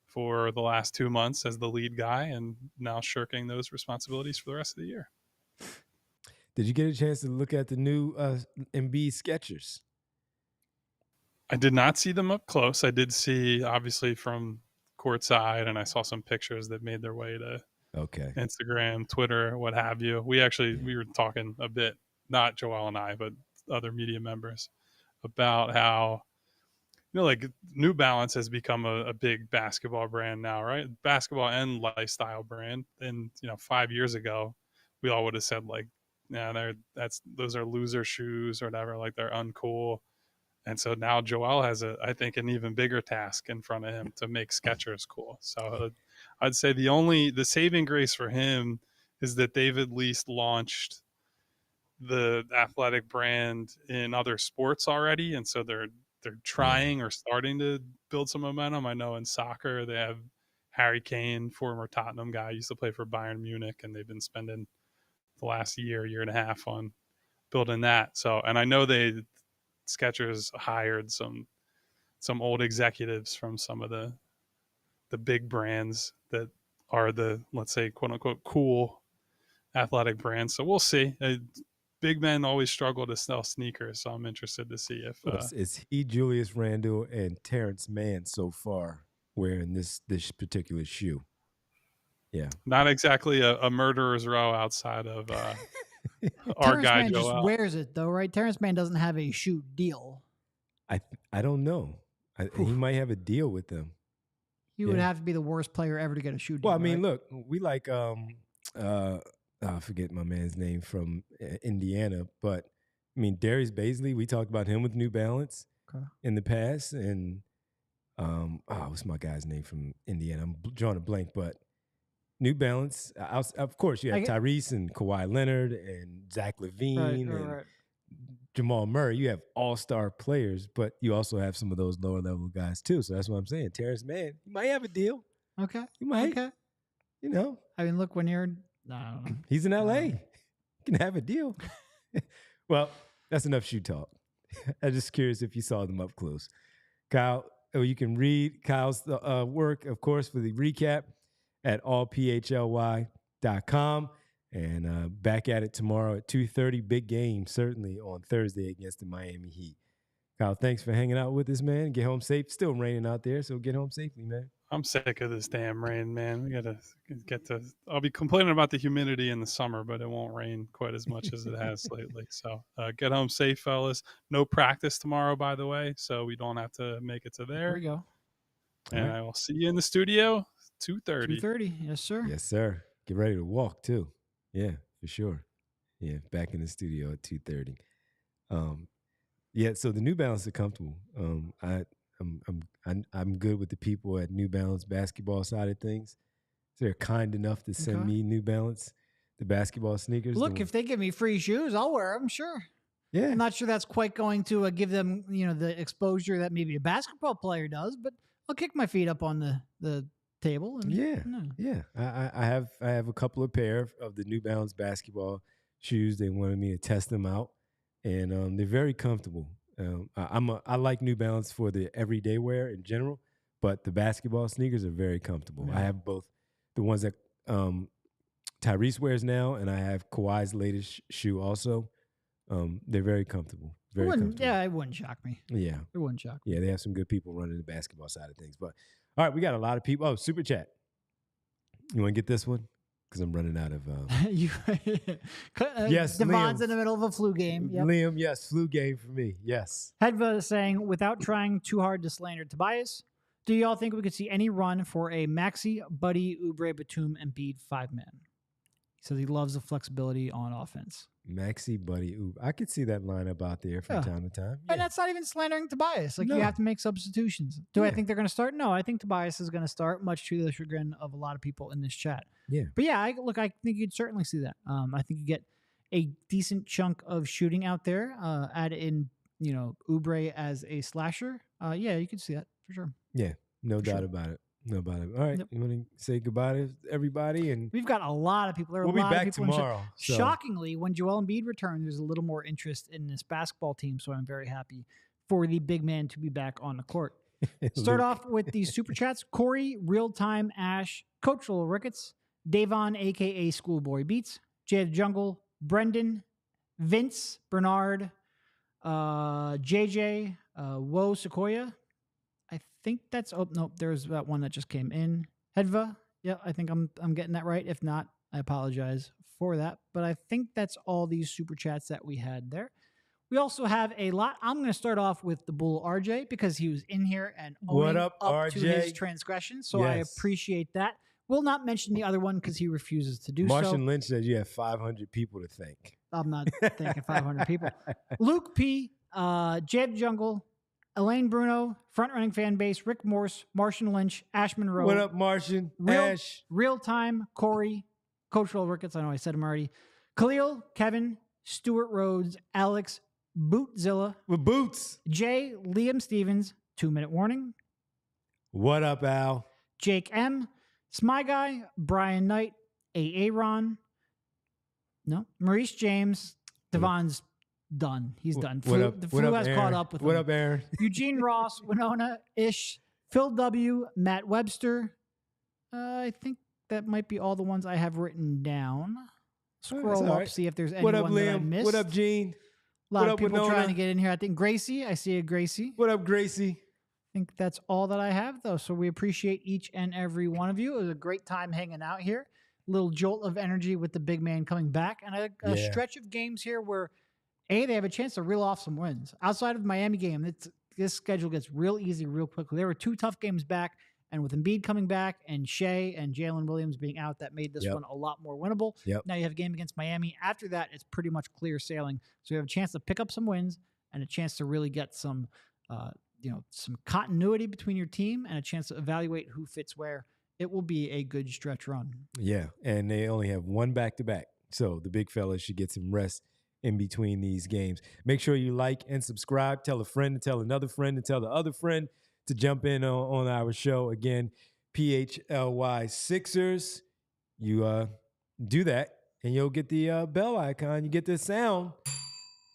for the last 2 months as the lead guy and now shirking those responsibilities for the rest of the year. Did you get a chance to look at the new Embiid Skechers? I did not see them up close. I did see, obviously, from courtside, and I saw some pictures that made their way to Instagram, Twitter, what have you. We were talking a bit, not Joel and I, but other media members, about how, like New Balance has become a big basketball brand now, right? Basketball and lifestyle brand. And, 5 years ago, we all would have said like, nah, those are loser shoes or whatever, like they're uncool. And so now Joel has I think an even bigger task in front of him to make Skechers cool. So I'd say the saving grace for him is that they've at least launched the athletic brand in other sports already. And so they're trying or starting to build some momentum. I know in soccer, they have Harry Kane, former Tottenham guy, used to play for Bayern Munich, and they've been spending the last year and a half on building that. So, and I know Skechers hired some old executives from some of the big brands that are the, let's say, quote unquote, cool athletic brands. So we'll see. Big men always struggle to sell sneakers, so I'm interested to see if it's Julius Randle and Terrence Mann so far wearing this particular shoe. Yeah, not exactly a murderer's row outside of our Terrence guy Mann Joel. just wears it though, right? Terrence Mann doesn't have a shoe deal. I don't know. He might have a deal with them. He would have to be the worst player ever to get a shoe deal. Well, I mean, right? look, we like I forget my man's name from Indiana, but I mean Darius Baisley. We talked about him with New Balance in the past, and what's my guy's name from Indiana? I'm drawing a blank, but New Balance. Of course, you have Tyrese and Kawhi Leonard and Zach LaVine and Jamal Murray. You have all-star players, but you also have some of those lower-level guys too. So that's what I'm saying. Terrence Mann, you might have a deal. Okay, you might. Okay, I mean, look, when you're I don't know. He's in LA. You can have a deal. Well, that's enough shoe talk. I'm just curious if you saw them up close. Kyle, you can read Kyle's work, of course, for the recap at allpHLY.com. And back at it tomorrow at 2:30. Big game, certainly, on Thursday against the Miami Heat. Kyle, thanks for hanging out with us, man. Get home safe. Still raining out there, so get home safely, man. I'm sick of this damn rain, man. We gotta I'll be complaining about the humidity in the summer, but it won't rain quite as much as it has lately. So get home safe, fellas. No practice tomorrow, by the way, so we don't have to make it to there. There we go. And I will see you in the studio 2:30. 2:30, yes, sir. Yes, sir. Get ready to walk too. Yeah, for sure. Yeah, back in the studio at 2:30. Yeah, so the New Balance are comfortable. I'm good with the people at New Balance basketball side of things. So they're kind enough to send me New Balance, the basketball sneakers. Look, if they give me free shoes, I'll wear them. Sure. Yeah. I'm not sure that's quite going to give them, the exposure that maybe a basketball player does, but I'll kick my feet up on the table. And, yeah. I have a couple of pair of the New Balance basketball shoes. They wanted me to test them out, and they're very comfortable. I like New Balance for the everyday wear in general, but the basketball sneakers are very comfortable. Yeah. I have both the ones that Tyrese wears now, and I have Kawhi's latest shoe also. They're very comfortable. Comfortable. Yeah, it wouldn't shock me. Yeah. It wouldn't shock me. Yeah, they have some good people running the basketball side of things. But all right, we got a lot of people. Oh, Super Chat. You want to get this one? Because I'm running out of. Yes, Devon's Liam. in the middle of a flu game. Yep. Liam, yes, flu game for me. Yes. Hedva is saying, without trying too hard to slander Tobias, do y'all think we could see any run for a Maxey, Buddy, Oubre, Batum, Embiid 5-man? He says he loves the flexibility on offense. Maxey, Buddy, Oubre. I could see that lineup out there from time to time. And that's not even slandering Tobias. Like, No. you have to make substitutions. Do I think they're going to start? No, I think Tobias is going to start, much to the chagrin of a lot of people in this chat. Yeah. But yeah, I think you'd certainly see that. I think you get a decent chunk of shooting out there. Add in, Oubre as a slasher. Yeah, you could see that for sure. Yeah, no doubt about it. No about it. All right, you want to say goodbye to everybody? And we've got a lot of people. There are we'll a lot be back of people tomorrow. So. Shockingly, when Joel Embiid returns, there's a little more interest in this basketball team. So I'm very happy for the big man to be back on the court. Start off with the super chats. Corey, Real Time Ash, Coach Little Ricketts, Devon, a.k.a. Schoolboy Beats, Jay the Jungle, Brendan, Vince, Bernard, JJ, Woe Sequoia. I think that's, there's that one that just came in. Hedva. Yeah, I think I'm getting that right. If not, I apologize for that. But I think that's all these super chats that we had there. We also have a lot. I'm going to start off with the Bull RJ because he was in here and owning up RJ? to his transgression. So I appreciate that. Will not mention the other one because he refuses to do Martian Lynch says you have 500 people to thank. I'm not thanking 500 people. Luke P, Jed Jungle, Elaine Bruno, Front Running Fan Base, Rick Morse, Martian Lynch, Ash Monroe. What up, Martian? Ash. Real Time, Corey, Coach Will Ricketts. I know I said him already. Khalil, Kevin, Stuart Rhodes, Alex, Bootzilla. With Boots. Jay, Liam Stevens, 2 Minute Warning. What up, Al? Jake M, Smy Guy, Brian Knight, A. Ron. No. Maurice James. Devon's done. He's done. The flu has caught up with him. What up, Aaron? Eugene Ross, Winona Ish, Phil W, Matt Webster. I think that might be all the ones I have written down. Scroll up, see if there's anyone what up, Liam? that I missed. What up, Gene? A lot of people trying to get in here. I think Gracie. I see a Gracie. What up, Gracie? I think that's all that I have, though. So we appreciate each and every one of you. It was a great time hanging out here. Little jolt of energy with the big man coming back. And a stretch of games here where, they have a chance to reel off some wins. Outside of the Miami game, this schedule gets real easy real quickly. There were 2 tough games back, and with Embiid coming back and Shai and Jalen Williams being out, that made this one a lot more winnable. Now you have a game against Miami. After that, it's pretty much clear sailing. So you have a chance to pick up some wins and a chance to really get some some continuity between your team and a chance to evaluate who fits where. It will be a good stretch run. Yeah, and they only have 1 back-to-back. So the big fellas should get some rest in between these games. Make sure you like and subscribe. Tell a friend to tell another friend to tell the other friend to jump in on our show. Again, PHLY Sixers. You do that, and you'll get the bell icon. You get the sound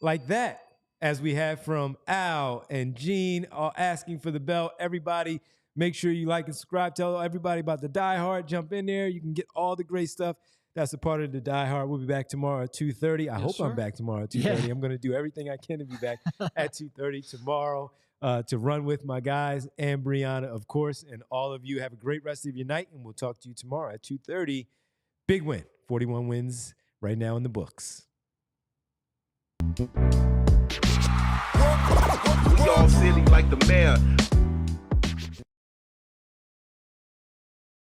like that, as we have from Al and Gene asking for the bell. Everybody, make sure you like and subscribe. Tell everybody about the Die Hard. Jump in there. You can get all the great stuff. That's a part of the Die Hard. We'll be back tomorrow at 2:30. I hope I'm back tomorrow at 2:30. Yeah. I'm going to do everything I can to be back at 2:30 tomorrow to run with my guys and Brianna, of course. And all of you have a great rest of your night, and we'll talk to you tomorrow at 2:30. Big win. 41 wins right now in the books. We all silly like the mayor.